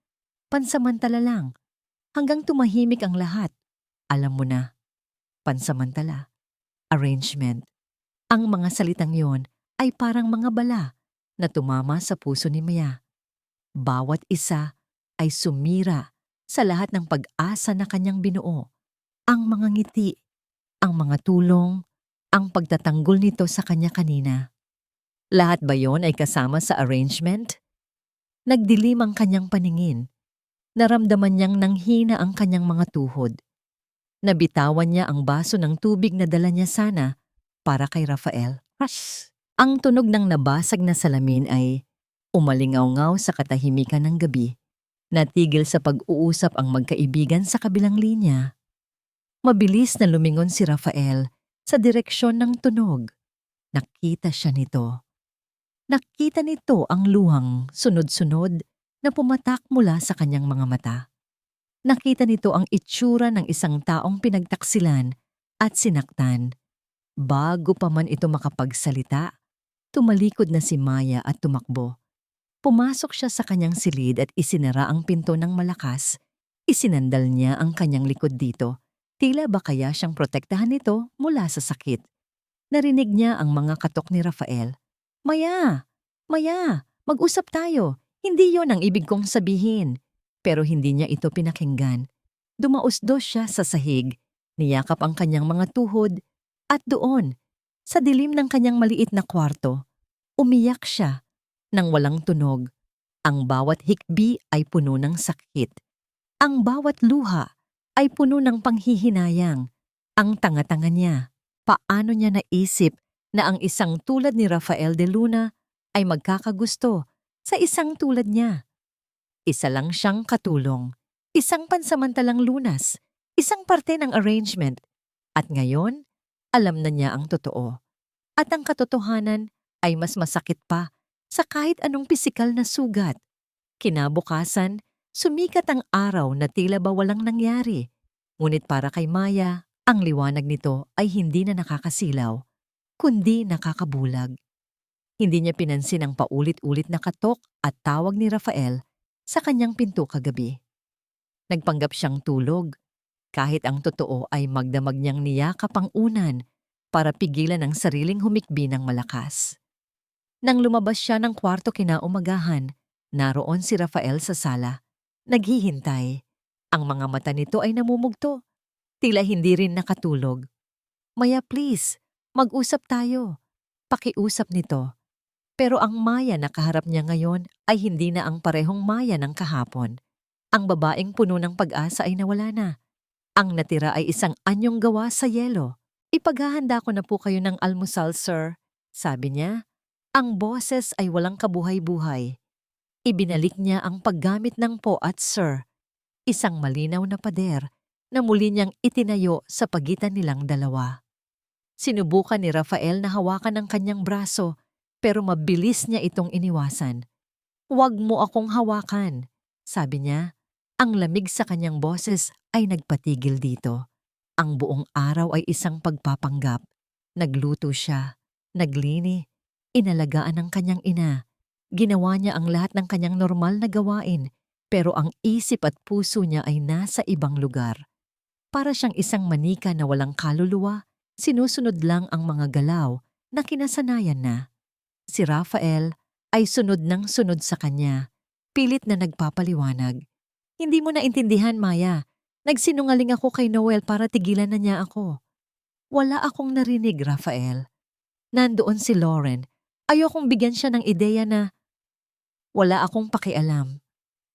Pansamantala lang, hanggang tumahimik ang lahat. Alam mo na, pansamantala, arrangement. Ang mga salitang yon ay parang mga bala na tumama sa puso ni Maya. Bawat isa ay sumira sa lahat ng pag-asa na kanyang binuo. Ang mga ngiti, ang mga tulong, ang pagtatanggol nito sa kanya kanina. Lahat ba yon ay kasama sa arrangement? Nagdilim ang kanyang paningin. Naramdaman niyang nanghina ang kanyang mga tuhod. Nabitawan niya ang baso ng tubig na dala niya sana para kay Rafael. Rush! Ang tunog ng nabasag na salamin ay umalingaw-ngaw sa katahimikan ng gabi. Natigil sa pag-uusap ang magkaibigan sa kabilang linya. Mabilis na lumingon si Rafael sa direksyon ng tunog. Nakita siya nito. Nakita nito ang luhang sunod-sunod na pumatak mula sa kanyang mga mata. Nakita nito ang itsura ng isang taong pinagtaksilan at sinaktan. Bago pa man ito makapagsalita, tumalikod na si Maya at tumakbo. Pumasok siya sa kanyang silid at isinara ang pinto ng malakas. Isinandal niya ang kanyang likod dito. Tila ba kaya siyang protektahan nito mula sa sakit. Narinig niya ang mga katok ni Rafael. Maya! Maya! Mag-usap tayo! Hindi yon ang ibig kong sabihin. Pero hindi niya ito pinakinggan. Dumausdos siya sa sahig, niyakap ang kanyang mga tuhod, at doon, sa dilim ng kanyang maliit na kwarto, umiyak siya nang walang tunog. Ang bawat hikbi ay puno ng sakit. Ang bawat luha ay puno ng panghihinayang. Ang tanga-tanga niya, paano niya naisip na ang isang tulad ni Rafael de Luna ay magkakagusto sa isang tulad niya? Isa lang siyang katulong, isang pansamantalang lunas, isang parte ng arrangement. At ngayon, alam na niya ang totoo. At ang katotohanan ay mas masakit pa sa kahit anong pisikal na sugat. Kinabukasan, sumikat ang araw na tila ba walang nangyari. Ngunit para kay Maya, ang liwanag nito ay hindi na nakakasilaw, kundi nakakabulag. Hindi niya pinansin ang paulit-ulit na katok at tawag ni Rafael sa kanyang pinto kagabi. Nagpanggap siyang tulog, kahit ang totoo ay magdamag niyang niyakap ang unan para pigilan ang sariling humikbi ng malakas. Nang lumabas siya ng kwarto kinaumagahan, naroon si Rafael sa sala. Naghihintay. Ang mga mata nito ay namumugto. Tila hindi rin nakatulog. Maya please, mag-usap tayo. Pakiusap nito. Pero ang Maya na kaharap niya ngayon ay hindi na ang parehong Maya ng kahapon. Ang babaeng puno ng pag-asa ay nawala na. Ang natira ay isang anyong gawa sa yelo. Ipaghahanda ko na po kayo ng almusal, sir. Sabi niya. Ang boses ay walang kabuhay-buhay. Ibinalik niya ang paggamit ng po at sir, isang malinaw na pader na muli niyang itinayo sa pagitan nilang dalawa. Sinubukan ni Rafael na hawakan ang kanyang braso pero mabilis niya itong iniwasan. "Huwag mo akong hawakan," sabi niya. Ang lamig sa kanyang boses ay nagpatigil dito. Ang buong araw ay isang pagpapanggap. Nagluto siya, naglini, inalagaan ang kanyang ina. Ginawa niya ang lahat ng kanyang normal na gawain, pero ang isip at puso niya ay nasa ibang lugar. Para siyang isang manika na walang kaluluwa, sinusunod lang ang mga galaw na kinasanayan na. Si Rafael ay sunod ng sunod sa kanya, pilit na nagpapaliwanag. "Hindi mo naintindihan, Maya. Nagsinungaling ako kay Noel para tigilan na niya ako." "Wala akong narinig, Rafael. Nandoon si Lauren. Ayokong bigyan siya ng ideya na..." "Wala akong pakialam."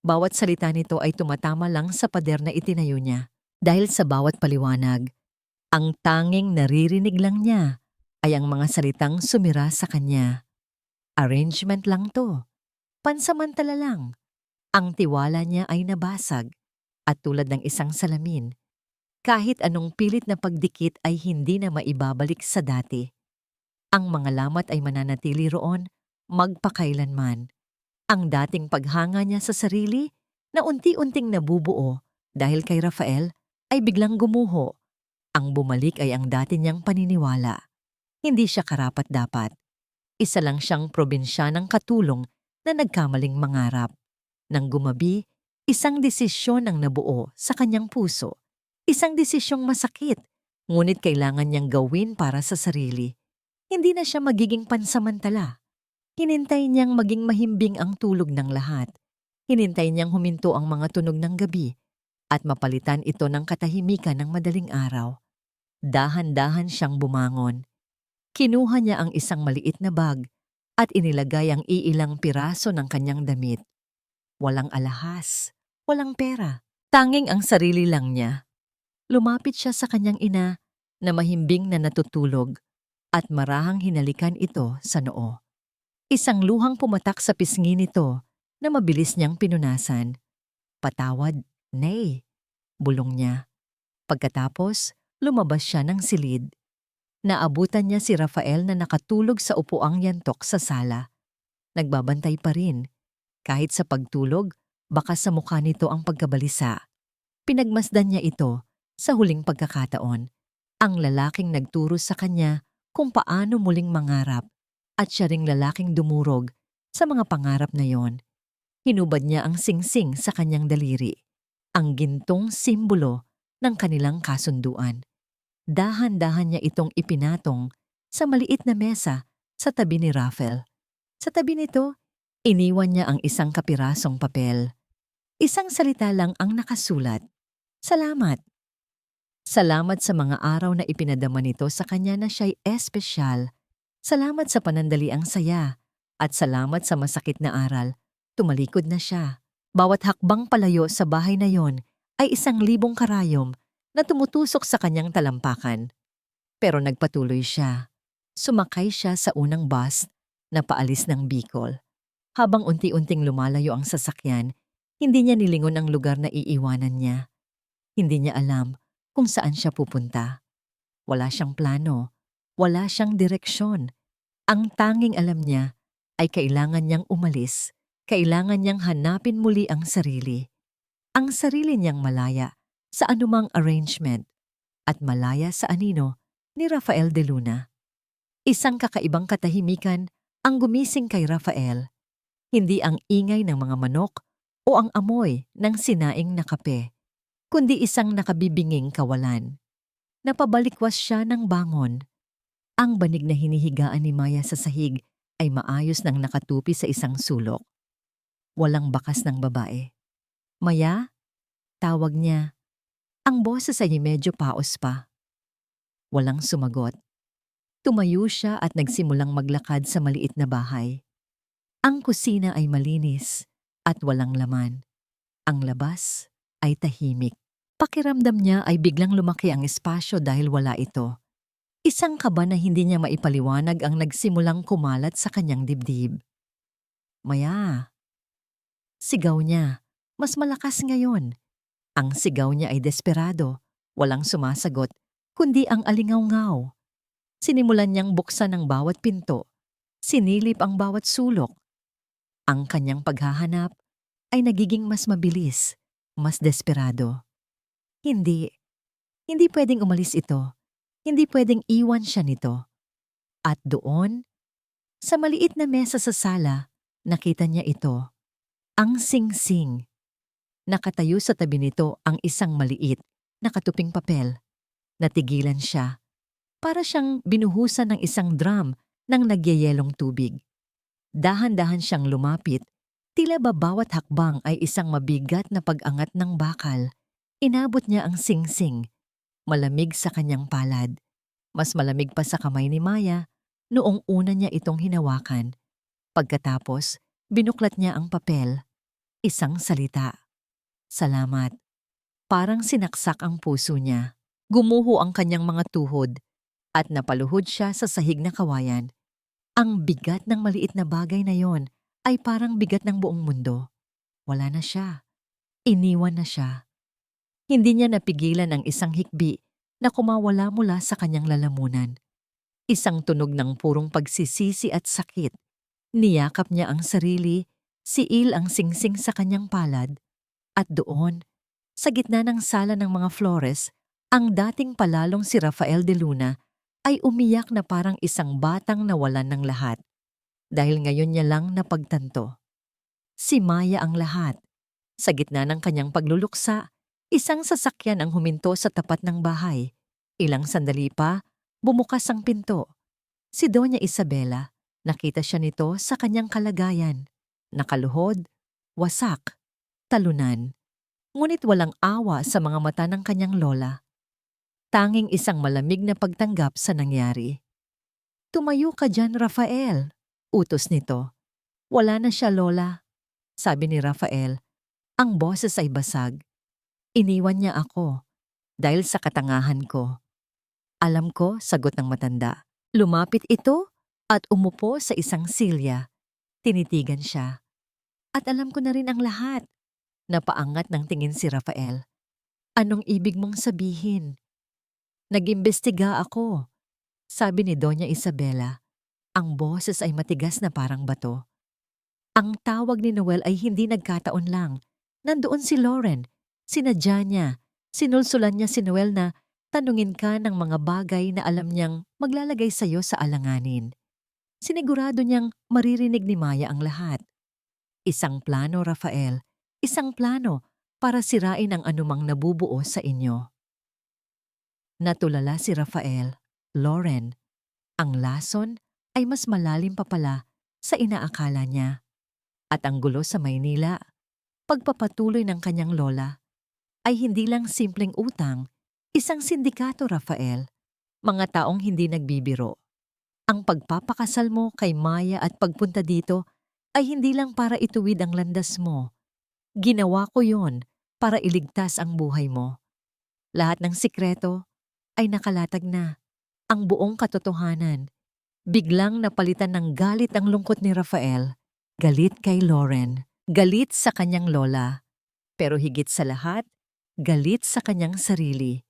Bawat salita nito ay tumatama lang sa pader na itinayo niya. Dahil sa bawat paliwanag, ang tanging naririnig lang niya ay ang mga salitang sumira sa kanya. Arrangement lang to. Pansamantala lang. Ang tiwala niya ay nabasag at tulad ng isang salamin, kahit anong pilit na pagdikit ay hindi na maibabalik sa dati. Ang mga lamat ay mananatili roon magpakailanman. Ang dating paghanga niya sa sarili na unti-unting nabubuo dahil kay Rafael ay biglang gumuho. Ang bumalik ay ang dati niyang paniniwala. Hindi siya karapat-dapat. Isa lang siyang probinsyanang katulong na nagkamaling mangarap. Nang gumabi, isang desisyon ang nabuo sa kanyang puso. Isang desisyong masakit, ngunit kailangan niyang gawin para sa sarili. Hindi na siya magiging pansamantala. Hinintay niyang maging mahimbing ang tulog ng lahat. Hinintay niyang huminto ang mga tunog ng gabi at mapalitan ito ng katahimikan ng madaling araw. Dahan-dahan siyang bumangon. Kinuha niya ang isang maliit na bag at inilagay ang iilang piraso ng kanyang damit. Walang alahas, walang pera, tanging ang sarili lang niya. Lumapit siya sa kanyang ina na mahimbing na natutulog at marahang hinalikan ito sa noo. Isang luhang pumatak sa pisngi nito na mabilis niyang pinunasan. "Patawad, Nay," bulong niya. Pagkatapos, lumabas siya ng silid. Naabutan niya si Rafael na nakatulog sa upuang yantok sa sala. Nagbabantay pa rin. Kahit sa pagtulog, baka sa mukha nito ang pagkabalisa. Pinagmasdan niya ito sa huling pagkakataon. Ang lalaking nagturo sa kanya kung paano muling mangarap at siya ring lalaking dumurog sa mga pangarap na yon. Hinubad niya ang singsing sa kanyang daliri, ang gintong simbolo ng kanilang kasunduan. Dahan-dahan niya itong ipinatong sa maliit na mesa sa tabi ni Rafael. Sa tabi nito, iniwan niya ang isang kapirasong papel. Isang salita lang ang nakasulat. "Salamat." Salamat sa mga araw na ipinadama nito sa kanya na siya'y espesyal. Salamat sa panandaliang saya. At salamat sa masakit na aral. Tumalikod na siya. Bawat hakbang palayo sa bahay na yon ay 1,000 karayom na tumutusok sa kanyang talampakan. Pero nagpatuloy siya. Sumakay siya sa unang bus na paalis ng Bicol. Habang unti-unting lumalayo ang sasakyan, hindi niya nilingon ang lugar na iiwanan niya. Hindi niya alam kung saan siya pupunta. Wala siyang plano, wala siyang direksyon. Ang tanging alam niya ay kailangan niyang umalis, kailangan niyang hanapin muli ang sarili. Ang sarili niyang malaya sa anumang arrangement at malaya sa anino ni Rafael de Luna. Isang kakaibang katahimikan ang gumising kay Rafael. Hindi ang ingay ng mga manok o ang amoy ng sinaing na kape, kundi isang nakabibinging kawalan. Napabalikwas siya ng bangon. Ang banig na hinihigaan ni Maya sa sahig ay maayos nang nakatupi sa isang sulok. Walang bakas ng babae. "Maya?" Tawag niya. Ang boses ay medyo paos pa. Walang sumagot. Tumayo siya at nagsimulang maglakad sa maliit na bahay. Ang kusina ay malinis at walang laman. Ang labas ay tahimik. Pakiramdam niya ay biglang lumaki ang espasyo dahil wala ito. Isang kaba na hindi niya maipaliwanag ang nagsimulang kumalat sa kanyang dibdib. Maya, sigaw niya. Mas malakas ngayon. Ang sigaw niya ay desperado. Walang sumasagot, kundi ang alingaw-ngaw. Sinimulan niyang buksan ang bawat pinto. Sinilip ang bawat sulok. Ang kanyang paghahanap ay nagiging mas mabilis, mas desperado. Hindi, hindi pwedeng umalis ito. Hindi pwedeng iwan siya nito. At doon, sa maliit na mesa sa sala, nakita niya ito. Ang singsing. Nakatayo sa tabi nito ang isang maliit na katuping papel. Natigilan siya. Para siyang binuhusan ng isang drum ng nagyayelong tubig. Dahan-dahan siyang lumapit. Tila ba bawat hakbang ay isang mabigat na pag-angat ng bakal. Inabot niya ang singsing. Malamig sa kanyang palad. Mas malamig pa sa kamay ni Maya noong una niya itong hinawakan. Pagkatapos, binuklat niya ang papel. Isang salita. Salamat. Parang sinaksak ang puso niya. Gumuho ang kanyang mga tuhod at napaluhod siya sa sahig na kawayan. Ang bigat ng maliit na bagay na yon ay parang bigat ng buong mundo. Wala na siya. Iniwan na siya. Hindi niya napigilan ang isang hikbi na kumawala mula sa kanyang lalamunan. Isang tunog ng purong pagsisisi at sakit. Niyakap niya ang sarili, siil ang singsing sa kanyang palad, at doon, sa gitna ng sala ng mga Flores, ang dating palalong si Rafael de Luna ay umiyak na parang isang batang nawalan ng lahat. Dahil ngayon niya lang napagtanto. Si Maya ang lahat. Sa gitna ng kanyang pagluluksa, isang sasakyan ang huminto sa tapat ng bahay. Ilang sandali pa, bumukas ang pinto. Si Doña Isabela, nakita siya nito sa kanyang kalagayan. Nakaluhod, wasak, talunan. Ngunit walang awa sa mga mata ng kanyang lola. Tanging isang malamig na pagtanggap sa nangyari. Tumayo ka dyan, Rafael. Utos nito. Wala na siya, lola. Sabi ni Rafael. Ang boses ay basag. Iniwan niya ako dahil sa katangahan ko. Alam ko, sagot ng matanda. Lumapit ito at umupo sa isang silya. Tinitigan siya. At alam ko na rin ang lahat. Napaangat ng tingin si Rafael. Anong ibig mong sabihin? Nag-imbestiga ako. Sabi ni Doña Isabela. Ang boses ay matigas na parang bato. Ang tawag ni Noel ay hindi nagkataon lang. Nandoon si Lauren. Sinadya niya. Sinulsulan niya si Noel na tanungin ka ng mga bagay na alam niyang maglalagay sa iyo sa alanganin. Sinigurado niyang maririnig ni Maya ang lahat. Isang plano, Rafael. Isang plano para sirain ang anumang nabubuo sa inyo. Natulala si Rafael. Lauren, ang lason ay mas malalim pa pala sa inaakala niya. At ang gulo sa Maynila, pagpapatuloy ng kanyang lola, ay hindi lang simpleng utang, isang sindikato, Rafael. Mga taong hindi nagbibiro. Ang pagpapakasal mo kay Maya at pagpunta dito ay hindi lang para ituwid ang landas mo. Ginawa ko yon para iligtas ang buhay mo. Lahat ng sikreto ay nakalatag na. Ang buong katotohanan. Biglang napalitan ng galit ang lungkot ni Rafael. Galit kay Lauren. Galit sa kanyang lola. Pero higit sa lahat, galit sa kanyang sarili.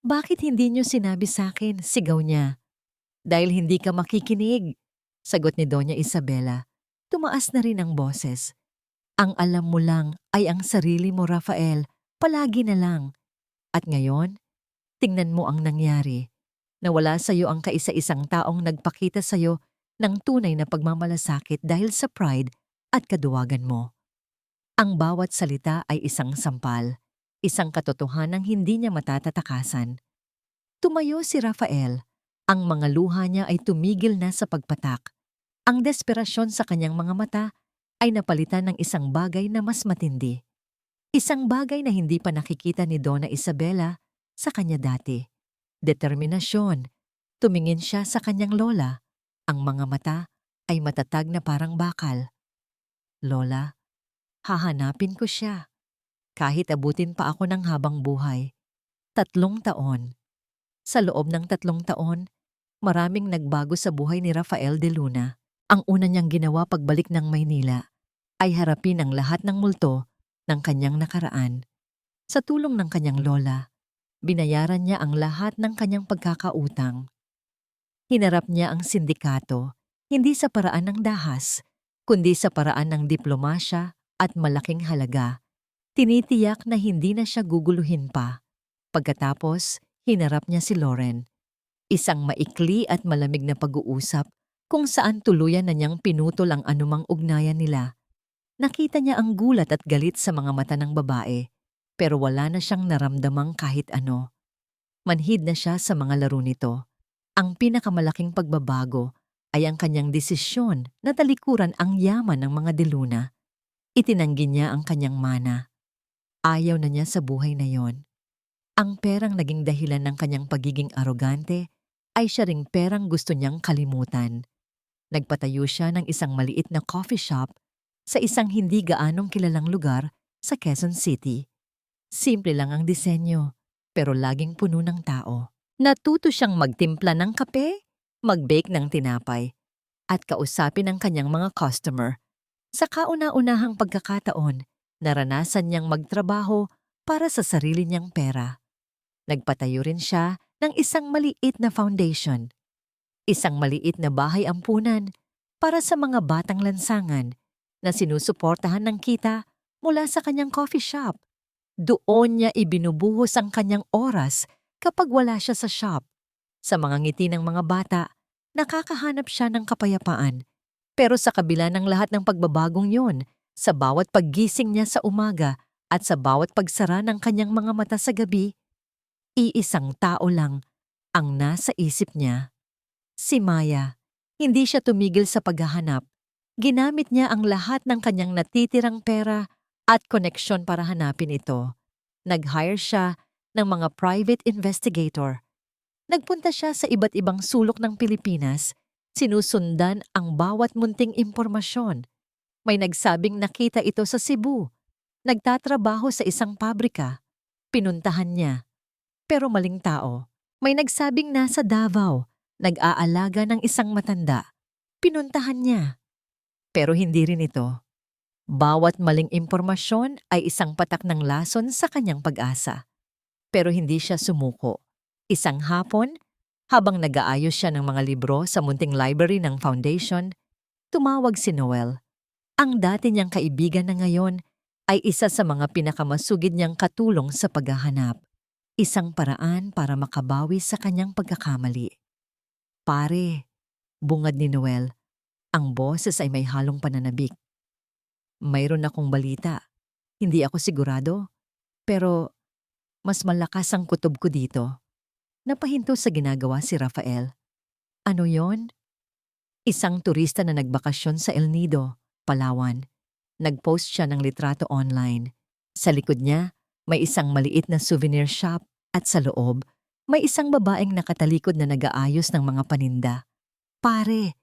Bakit hindi niyo sinabi sa akin? Sigaw niya. Dahil hindi ka makikinig. Sagot ni Doña Isabela. Tumaas na rin ang boses. Ang alam mo lang ay ang sarili mo, Rafael. Palagi na lang. At ngayon, tingnan mo ang nangyari. Nawala sa iyo ang kaisa-isang taong nagpakita sa iyo ng tunay na pagmamalasakit dahil sa pride at kaduwagan mo. Ang bawat salita ay isang sampal, isang katotohanang hindi niya matatatakasan. Tumayo si Rafael. Ang mga luha niya ay tumigil na sa pagpatak. Ang desperasyon sa kanyang mga mata ay napalitan ng isang bagay na mas matindi. Isang bagay na hindi pa nakikita ni Donna Isabela sa kanya dati. Determinasyon. Tumingin siya sa kanyang lola. Ang mga mata ay matatag na parang bakal. Lola, hahanapin ko siya. Kahit abutin pa ako ng habang buhay. 3 taon. Sa loob ng 3 taon, Maraming nagbago sa buhay ni Rafael de Luna. Ang una niyang ginawa pagbalik ng Maynila ay harapin ang lahat ng multo ng kanyang nakaraan. Sa tulong ng kanyang lola, binayaran niya ang lahat ng kanyang pagkakautang. Hinarap niya ang sindikato, hindi sa paraan ng dahas, kundi sa paraan ng diplomasya at malaking halaga. Tinitiyak na hindi na siya guguluhin pa. Pagkatapos, hinarap niya si Lauren. Isang maikli at malamig na pag-uusap kung saan tuluyan na niyang pinutol ang anumang ugnayan nila. Nakita niya ang gulat at galit sa mga mata ng babae, pero wala na siyang naramdamang kahit ano. Manhid na siya sa mga laro nito. Ang pinakamalaking pagbabago ay ang kanyang desisyon na talikuran ang yaman ng mga De Luna. Itinanggi niya ang kanyang mana. Ayaw na niya sa buhay na yon. Ang perang naging dahilan ng kanyang pagiging arogante ay siya ring perang gusto niyang kalimutan. Nagpatayo siya ng isang maliit na coffee shop sa isang hindi gaanong kilalang lugar sa Quezon City. Simple lang ang disenyo, pero laging puno ng tao. Natuto siyang magtimpla ng kape, mag-bake ng tinapay, at kausapin ang kanyang mga customer. Sa kauna-unahang pagkakataon, naranasan niyang magtrabaho para sa sarili niyang pera. Nagpatayo rin siya ng isang maliit na foundation, isang maliit na bahay ampunan para sa mga batang lansangan na sinusuportahan ng kita mula sa kanyang coffee shop. Doon niya ibinubuhos ang kanyang oras kapag wala siya sa shop. Sa mga ngiti ng mga bata, nakakahanap siya ng kapayapaan. Pero sa kabila ng lahat ng pagbabagong yon, sa bawat paggising niya sa umaga at sa bawat pagsara ng kanyang mga mata sa gabi, iisang tao lang ang nasa isip niya. Si Maya. Hindi siya tumigil sa paghahanap. Ginamit niya ang lahat ng kanyang natitirang pera at koneksyon para hanapin ito. Nag-hire siya ng mga private investigator. Nagpunta siya sa iba't ibang sulok ng Pilipinas, sinusundan ang bawat munting impormasyon. May nagsabing nakita ito sa Cebu. Nagtatrabaho sa isang pabrika. Pinuntahan niya. Pero maling tao. May nagsabing nasa Davao, nag-aalaga ng isang matanda. Pinuntahan niya. Pero hindi rin ito. Bawat maling impormasyon ay isang patak ng lason sa kanyang pag-asa. Pero hindi siya sumuko. Isang hapon, habang nag-aayos siya ng mga libro sa munting library ng foundation, tumawag si Noel. Ang dati niyang kaibigan na ngayon ay isa sa mga pinakamasugid niyang katulong sa paghahanap. Isang paraan para makabawi sa kanyang pagkakamali. Pare, bungad ni Noel, ang boses ay may halong pananabik. Mayroon akong balita. Hindi ako sigurado, pero mas malakas ang kutob ko dito. Napahinto sa ginagawa si Rafael. Ano yon? Isang turista na nagbakasyon sa El Nido, Palawan. Nag-post siya ng litrato online. Sa likod niya, may isang maliit na souvenir shop at sa loob, may isang babaeng nakatalikod na nag-aayos ng mga paninda. Pare,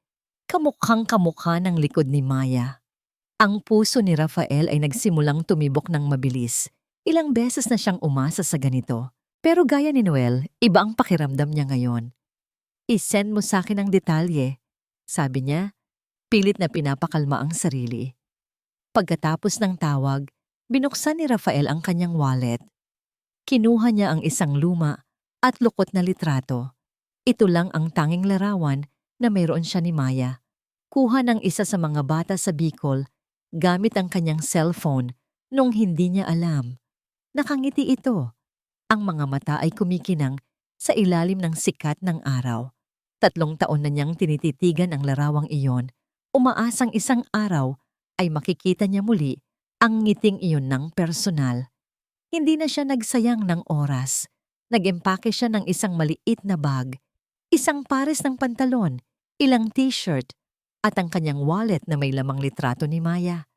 kamukhang-kamukha ng likod ni Maya. Ang puso ni Rafael ay nagsimulang tumibok ng mabilis. Ilang beses na siyang umasa sa ganito. Pero gaya ni Noel, iba ang pakiramdam niya ngayon. I-send mo sa akin ang detalye, sabi niya, pilit na pinapakalma ang sarili. Pagkatapos ng tawag, binuksan ni Rafael ang kanyang wallet. Kinuha niya ang isang luma at lukot na litrato. Ito lang ang tanging larawan na mayroon siya ni Maya. Kuha ng isa sa mga bata sa Bicol gamit ang kanyang cellphone nung hindi niya alam. Nakangiti ito. Ang mga mata ay kumikinang sa ilalim ng sikat ng araw. 3 taon na niyang tinititigan ang larawang iyon. Umaasang isang araw ay makikita niya muli ang ngiting iyon ng personal. Hindi na siya nagsayang ng oras. Nag-empake siya ng isang maliit na bag, isang pares ng pantalon, ilang t-shirt, at ang kanyang wallet na may lamang litrato ni Maya.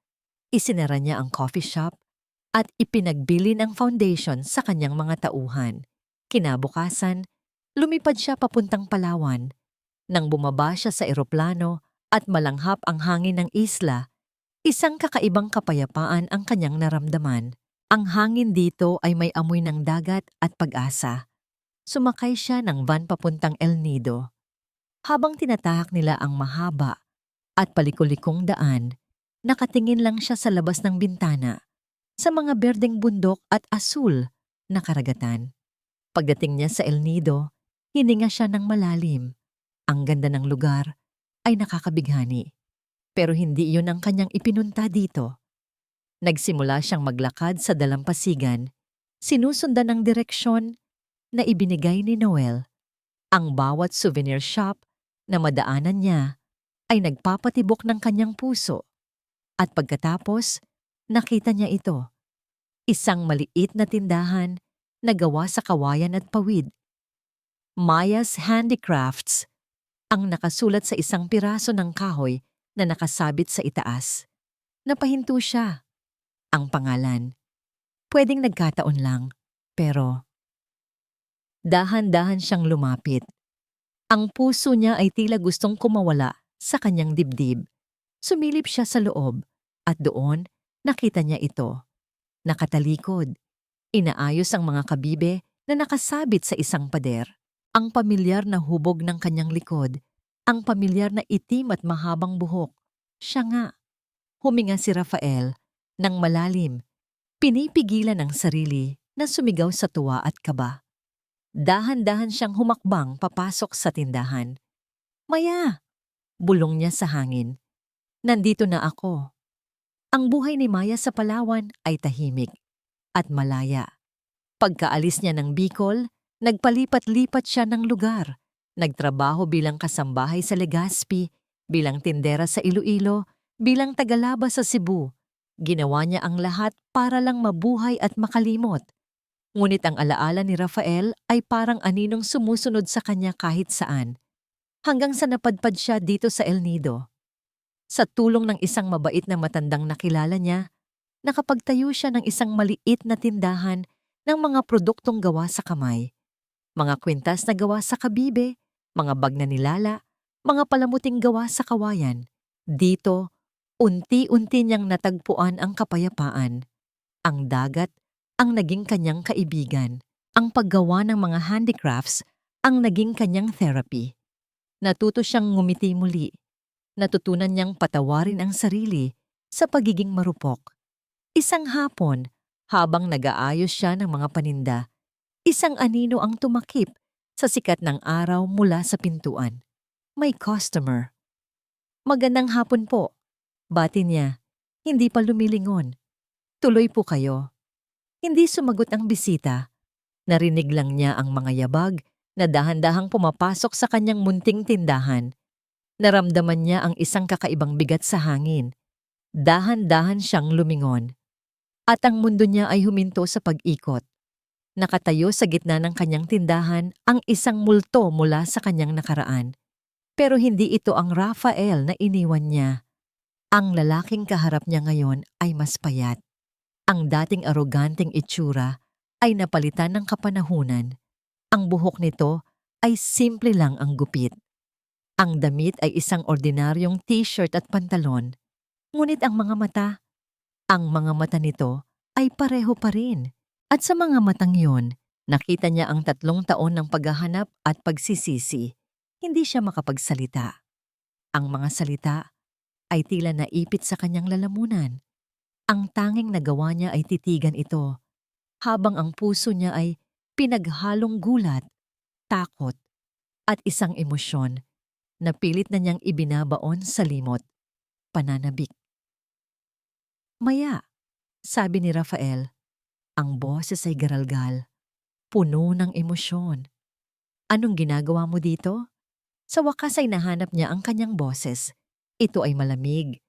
Isinara niya ang coffee shop at ipinagbilin ang foundation sa kanyang mga tauhan. Kinabukasan, lumipad siya papuntang Palawan. Nang bumaba siya sa eroplano at malanghap ang hangin ng isla, isang kakaibang kapayapaan ang kanyang naramdaman. Ang hangin dito ay may amoy ng dagat at pag-asa. Sumakay siya ng van papuntang El Nido. Habang tinatahak nila ang mahaba at palikulikong daan, nakatingin lang siya sa labas ng bintana, sa mga berdeng bundok at asul na karagatan. Pagdating niya sa El Nido, hininga siya ng malalim. Ang ganda ng lugar ay nakakabighani. Pero hindi iyon ang kanyang ipinunta dito. Nagsimula siyang maglakad sa dalampasigan, sinusundan ng direksyon na ibinigay ni Noel. Ang bawat souvenir shop na madaanan niya ay nagpapatibok ng kanyang puso. At pagkatapos, nakita niya ito. Isang maliit na tindahan na gawa sa kawayan at pawid. Maya's Handicrafts ang nakasulat sa isang piraso ng kahoy na nakasabit sa itaas. Napahinto siya. Ang pangalan. Pwedeng nagkataon lang, pero dahan-dahan siyang lumapit. Ang puso niya ay tila gustong kumawala sa kanyang dibdib. Sumilip siya sa loob at doon nakita niya ito. Nakatalikod. Inaayos ang mga kabibe na nakasabit sa isang pader. Ang pamilyar na hubog ng kanyang likod. Ang pamilyar na itim at mahabang buhok. Siya nga. Huminga si Rafael ng malalim. Pinipigilan ang sarili na sumigaw sa tuwa at kaba. Dahan-dahan siyang humakbang papasok sa tindahan. "Maya!" Bulong niya sa hangin. "Nandito na ako." Ang buhay ni Maya sa Palawan ay tahimik at malaya. Pagkaalis niya ng Bicol, nagpalipat-lipat siya ng lugar. Nagtrabaho bilang kasambahay sa Legazpi, bilang tindera sa Iloilo, bilang tagalaba sa Cebu. Ginawa niya ang lahat para lang mabuhay at makalimot. Ngunit ang alaala ni Rafael ay parang aninong sumusunod sa kanya kahit saan. Hanggang sa napadpad siya dito sa El Nido. Sa tulong ng isang mabait na matandang nakilala niya, nakapagtayo siya ng isang maliit na tindahan ng mga produktong gawa sa kamay. Mga kwintas na gawa sa kabibe, mga bag na nilala, mga palamuting gawa sa kawayan. Dito, unti-unti niyang natagpuan ang kapayapaan. Ang dagat ang naging kanyang kaibigan. Ang paggawa ng mga handicrafts ang naging kanyang therapy. Natuto siyang ngumiti muli. Natutunan niyang patawarin ang sarili sa pagiging marupok. Isang hapon, habang nag-aayos siya ng mga paninda, isang anino ang tumakip sa sikat ng araw mula sa pintuan. May customer. "Magandang hapon po." Bati niya, hindi pa lumilingon. "Tuloy po kayo." Hindi sumagot ang bisita. Narinig lang niya ang mga yabag na dahan-dahang pumapasok sa kanyang munting tindahan. Naramdaman niya ang isang kakaibang bigat sa hangin. Dahan-dahan siyang lumingon. At ang mundo niya ay huminto sa pag-ikot. Nakatayo sa gitna ng kanyang tindahan ang isang multo mula sa kanyang nakaraan. Pero hindi ito ang Rafael na iniwan niya. Ang lalaking kaharap niya ngayon ay mas payat. Ang dating aroganteng itsura ay napalitan ng kapanahunan. Ang buhok nito ay simple lang ang gupit. Ang damit ay isang ordinaryong t-shirt at pantalon. Ngunit ang mga mata nito ay pareho pa rin. At sa mga matang yon, nakita niya ang 3 taon ng paghahanap at pagsisisi. Hindi siya makapagsalita. Ang mga salita ay tila naipit sa kanyang lalamunan. Ang tanging nagawa niya ay titigan ito, habang ang puso niya ay pinaghalong gulat, takot, at isang emosyon na pilit na niyang ibinabaon sa limot, pananabik. "Maya," sabi ni Rafael. Ang boses ay garalgal, puno ng emosyon. "Anong ginagawa mo dito?" Sa wakas ay nahanap niya ang kanyang boses. Ito ay malamig.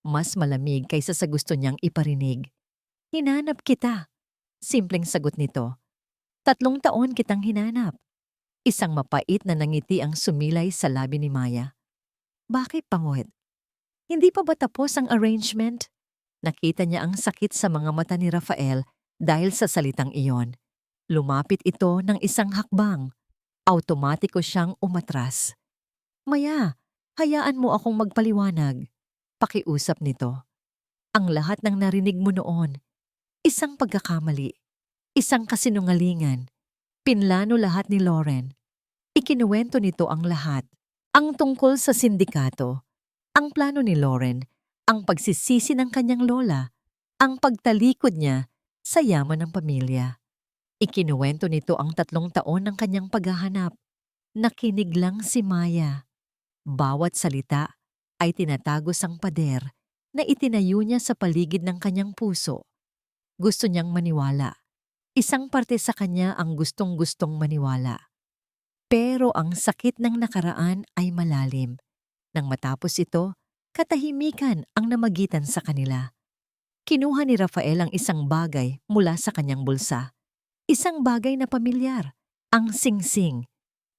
Mas malamig kaysa sa gusto niyang iparinig. "Hinanap kita." Simpleng sagot nito. 3 taon kitang hinanap." Isang mapait na nangiti ang sumilay sa labi ni Maya. "Bakit pangit? Hindi pa ba tapos ang arrangement?" Nakita niya ang sakit sa mga mata ni Rafael dahil sa salitang iyon. Lumapit ito ng isang hakbang. Automatiko siyang umatras. "Maya, hayaan mo akong magpaliwanag." Pakiusap nito. "Ang lahat ng narinig mo noon, isang pagkakamali, isang kasinungalingan. Pinlano lahat ni Lauren. Ikinuwento nito ang lahat. Ang tungkol sa sindikato, ang plano ni Lauren, ang pagsisisi ng kanyang lola, ang pagtalikod niya sa yaman ng pamilya. Ikinuwento nito ang 3 taon ng kanyang paghahanap. Nakinig lang si Maya. Bawat salita ay tinatagos ang pader na itinayo niya sa paligid ng kanyang puso. Gusto niyang maniwala. Isang parte sa kanya ang gustong-gustong maniwala. Pero ang sakit ng nakaraan ay malalim. Nang matapos ito, katahimikan ang namagitan sa kanila. Kinuha ni Rafael ang isang bagay mula sa kanyang bulsa. Isang bagay na pamilyar, ang singsing.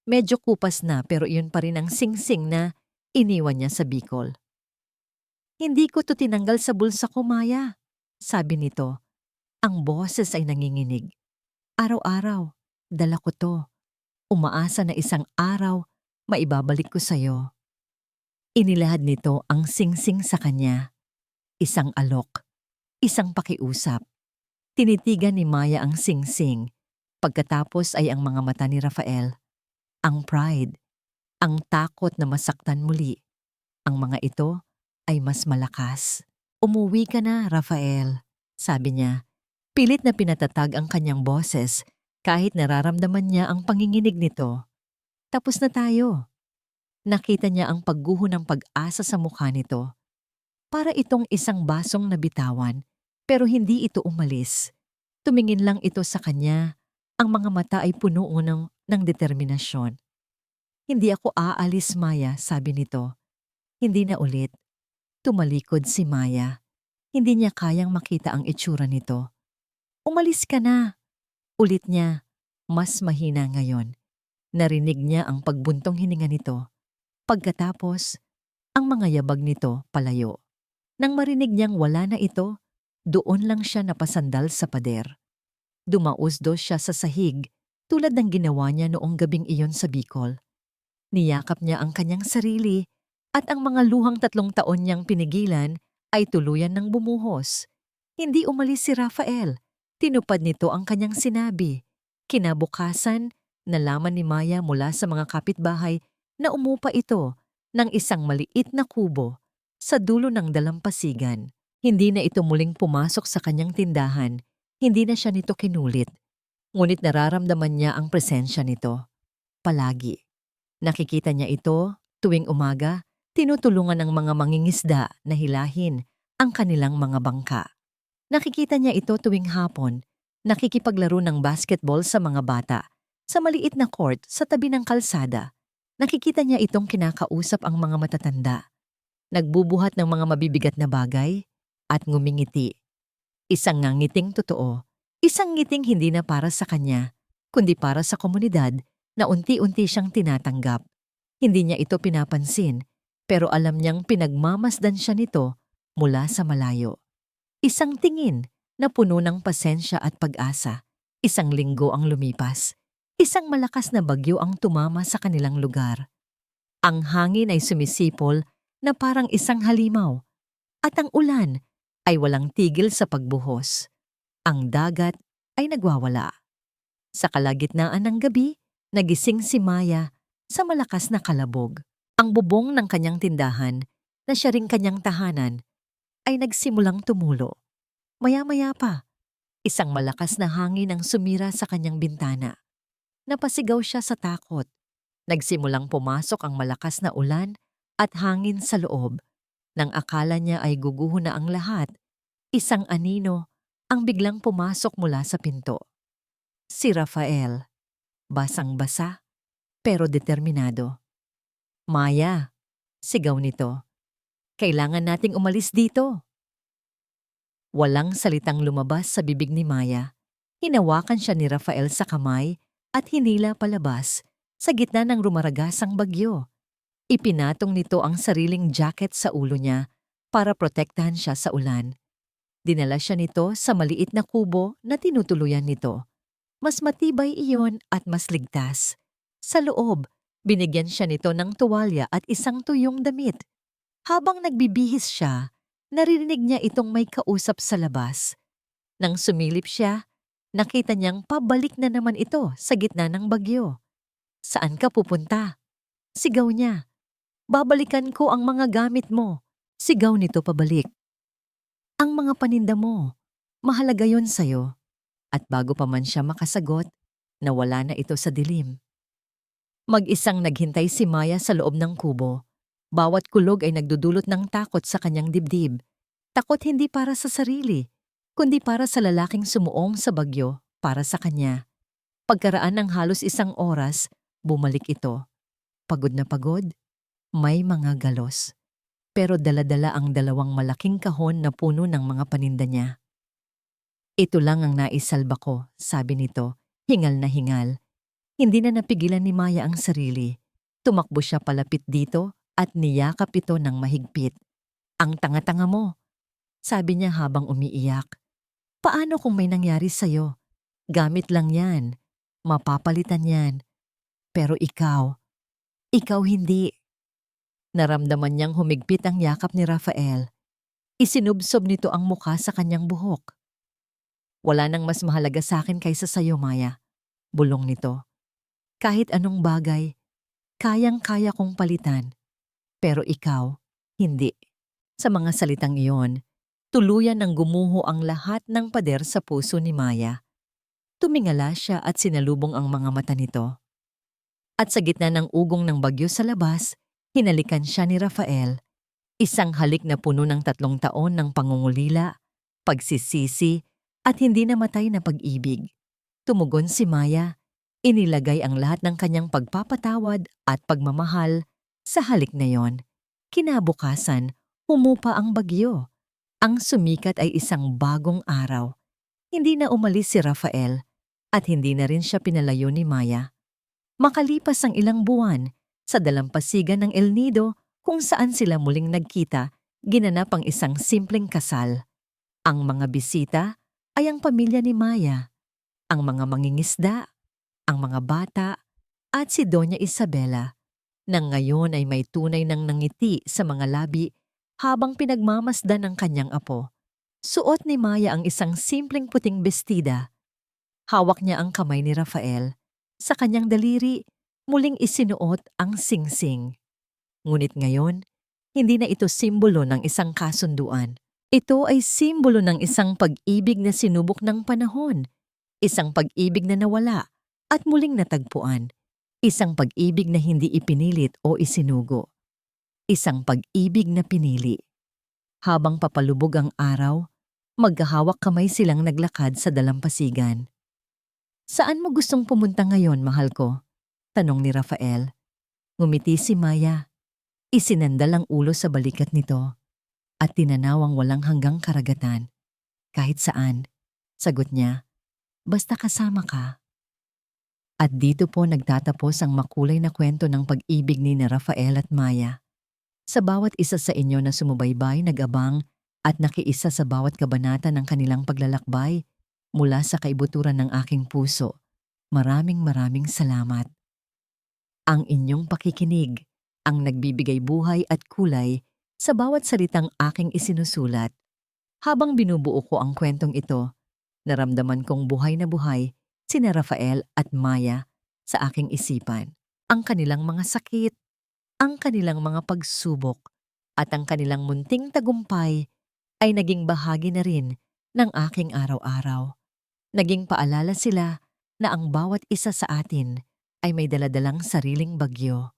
Medyo kupas na pero iyon pa rin ang singsing na iniwan niya sa Bicol. Hindi ko to tinanggal sa bulsa ko, Maya, sabi nito. Ang boses ay nanginginig. Araw-araw, dala ko to. Umaasa na isang araw, maibabalik ko sa'yo. Inilahad nito ang singsing sa kanya. Isang alok, isang pakiusap. Tinitigan ni Maya ang singsing. Pagkatapos ay ang mga mata ni Rafael. Ang pride, ang takot na masaktan muli. Ang mga ito ay mas malakas. Umuwi ka na, Rafael, sabi niya. Pilit na pinatatag ang kanyang boses kahit nararamdaman niya ang panginginig nito. Tapos na tayo. Nakita niya ang pagguho ng pag-asa sa mukha nito. Para itong isang basong nabitawan, pero hindi ito umalis. Tumingin lang ito sa kanya. Ang mga mata ay puno ng determinasyon. Hindi ako aalis, Maya, sabi nito. Hindi na ulit. Tumalikod si Maya. Hindi niya kayang makita ang itsura nito. Umalis ka na. Ulit niya. Mas mahina ngayon. Narinig niya ang pagbuntong hininga nito. Pagkatapos, ang mga yabag nito palayo. Nang marinig niyang wala na ito, doon lang siya napasandal sa pader. Dumausdos siya sa sahig tulad ng ginawa niya noong gabing iyon sa Bicol. Niyakap niya ang kanyang sarili at ang mga luhang 3 taon niyang pinigilan ay tuluyan ng bumuhos. Hindi umalis si Rafael. Tinupad nito ang kanyang sinabi. Kinabukasan, nalaman ni Maya mula sa mga kapitbahay na umupa ito ng isang maliit na kubo sa dulo ng dalampasigan. Hindi na ito muling pumasok sa kanyang tindahan. Hindi na siya nito kinulit. Ngunit nararamdaman niya ang presensya nito. Palagi. Nakikita niya ito tuwing umaga, tinutulungan ng mga mangingisda na hilahin ang kanilang mga bangka. Nakikita niya ito tuwing hapon, nakikipaglaro ng basketball sa mga bata sa maliit na court sa tabi ng kalsada. Nakikita niya itong kinakausap ang mga matatanda. Nagbubuhat ng mga mabibigat na bagay at ngumingiti. Isang ngiting totoo, isang ngiting hindi na para sa kanya, kundi para sa komunidad na unti-unti siyang tinatanggap. Hindi niya ito pinapansin, pero alam niyang pinagmamasdan siya nito mula sa malayo. Isang tingin na puno ng pasensya at pag-asa. Isang linggo ang lumipas. Isang malakas na bagyo ang tumama sa kanilang lugar. Ang hangin ay sumisipol na parang isang halimaw, at ang ulan ay walang tigil sa pagbuhos. Ang dagat ay nagwawala. Sa kalagitnaan ng gabi, nagising si Maya sa malakas na kalabog. Ang bubong ng kanyang tindahan, na siya ring kanyang tahanan, ay nagsimulang tumulo. Maya-maya pa, isang malakas na hangin ang sumira sa kanyang bintana. Napasigaw siya sa takot. Nagsimulang pumasok ang malakas na ulan at hangin sa loob. Nang akala niya ay guguho na ang lahat, isang anino ang biglang pumasok mula sa pinto. Si Rafael, basang-basa pero determinado. Maya, sigaw nito. Kailangan nating umalis dito. Walang salitang lumabas sa bibig ni Maya. Hinawakan siya ni Rafael sa kamay at hinila palabas sa gitna ng rumaragasang bagyo. Ipinatong nito ang sariling jacket sa ulo niya para protektahan siya sa ulan. Dinala siya nito sa maliit na kubo na tinutuluyan nito. Mas matibay iyon at mas ligtas. Sa loob, binigyan siya nito ng tuwalya at isang tuyong damit. Habang nagbibihis siya, naririnig niya itong may kausap sa labas. Nang sumilip siya, nakita niyang pabalik na naman ito sa gitna ng bagyo. Saan ka pupunta? Sigaw niya. Babalikan ko ang mga gamit mo. Sigaw nito pabalik. Ang mga paninda mo, mahalaga yon sa'yo. At bago pa man siya makasagot, nawala na ito sa dilim. Mag-isang naghintay si Maya sa loob ng kubo. Bawat kulog ay nagdudulot ng takot sa kanyang dibdib. Takot hindi para sa sarili, kundi para sa lalaking sumuong sa bagyo para sa kanya. Pagkaraan ng halos 1 oras, bumalik ito. Pagod na pagod, may mga galos. Pero dala-dala ang 2 malaking kahon na puno ng mga paninda niya. Ito lang ang naisalba ko, sabi nito, hingal na hingal. Hindi na napigilan ni Maya ang sarili. Tumakbo siya palapit dito at niyakap ito ng mahigpit. Ang tanga-tanga mo, sabi niya habang umiiyak. Paano kung may nangyari sa'yo? Gamit lang yan. Mapapalitan yan. Pero ikaw hindi. Naramdaman niyang humigpit ang yakap ni Rafael. Isinubsob nito ang mukha sa kanyang buhok. Wala nang mas mahalaga sa akin kaysa sa'yo, Maya. Bulong nito. Kahit anong bagay, kayang-kaya kong palitan. Pero ikaw, hindi. Sa mga salitang iyon, tuluyan nang gumuho ang lahat ng pader sa puso ni Maya. Tumingala siya at sinalubong ang mga mata nito. At sa gitna ng ugong ng bagyo sa labas, hinalikan siya ni Rafael. Isang halik na puno ng 3 taon ng pangungulila, pagsisisi, at hindi namatay na pag-ibig. Tumugon si Maya, inilagay ang lahat ng kanyang pagpapatawad at pagmamahal sa halik na yon. Kinabukasan, humupa ang bagyo. Ang sumikat ay isang bagong araw. Hindi na umalis si Rafael at hindi na rin siya pinalayo ni Maya. Makalipas ang ilang buwan, sa dalampasigan ng El Nido kung saan sila muling nagkita, ginanap ang isang simpleng kasal. Ang mga bisita ay ang pamilya ni Maya, ang mga mangingisda, ang mga bata, at si Doña Isabela, na ngayon ay may tunay ng nangiti sa mga labi habang pinagmamasdan ng kanyang apo. Suot ni Maya ang isang simpleng puting bestida. Hawak niya ang kamay ni Rafael. Sa kanyang daliri, muling isinuot ang singsing. Ngunit ngayon, hindi na ito simbolo ng isang kasunduan. Ito ay simbolo ng isang pag-ibig na sinubok ng panahon, isang pag-ibig na nawala at muling natagpuan, isang pag-ibig na hindi ipinilit o isinugo, isang pag-ibig na pinili. Habang papalubog ang araw, magkahawak kamay silang naglakad sa dalampasigan. Saan mo gustong pumunta ngayon, mahal ko? Tanong ni Rafael. Ngumiti si Maya. Isinandal ang ulo sa balikat nito at tinanaw ang walang hanggang karagatan. Kahit saan, sagot niya, basta kasama ka. At dito po nagtatapos ang makulay na kwento ng pag-ibig ni Rafael at Maya. Sa bawat isa sa inyo na sumubaybay, nag-abang at nakiisa sa bawat kabanata ng kanilang paglalakbay mula sa kaibuturan ng aking puso, maraming salamat. Ang inyong pakikinig ang nagbibigay buhay at kulay sa bawat salitang aking isinusulat. Habang binubuo ko ang kwentong ito, naramdaman kong buhay na buhay sina Rafael at Maya sa aking isipan. Ang kanilang mga sakit, ang kanilang mga pagsubok, at ang kanilang munting tagumpay ay naging bahagi na rin ng aking araw-araw. Naging paalala sila na ang bawat isa sa atin ay may daladalang sariling bagyo.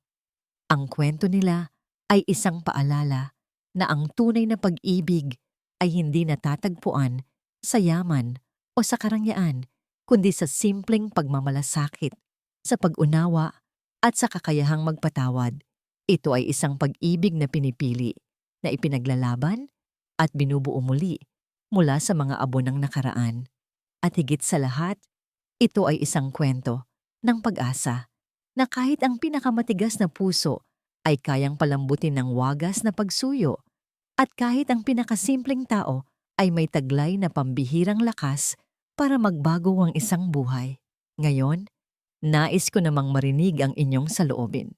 Ang kwento nila ay isang paalala na ang tunay na pag-ibig ay hindi natatagpuan sa yaman o sa karangyaan, kundi sa simpleng pagmamalasakit, sa pag-unawa at sa kakayahang magpatawad. Ito ay isang pag-ibig na pinipili, na ipinaglalaban at binubuo muli mula sa mga abo ng nakaraan. At higit sa lahat, ito ay isang kwento ng pag-asa na kahit ang pinakamatigas na puso ay kayang palambutin ng wagas na pagsuyo at kahit ang pinakasimpleng tao ay may taglay na pambihirang lakas para magbago ang isang buhay. Ngayon, nais ko namang marinig ang inyong saloobin.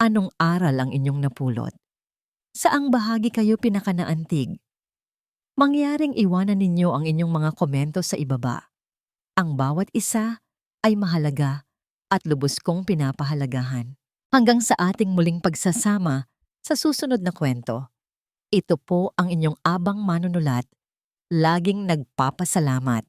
Anong aral ang inyong napulot? Saang bahagi kayo pinakanaantig? Mangyaring iwanan ninyo ang inyong mga komento sa ibaba. Ang bawat isa ay mahalaga at lubos kong pinapahalagahan. Hanggang sa ating muling pagsasama sa susunod na kwento. Ito po ang inyong abang manunulat, laging nagpapasalamat.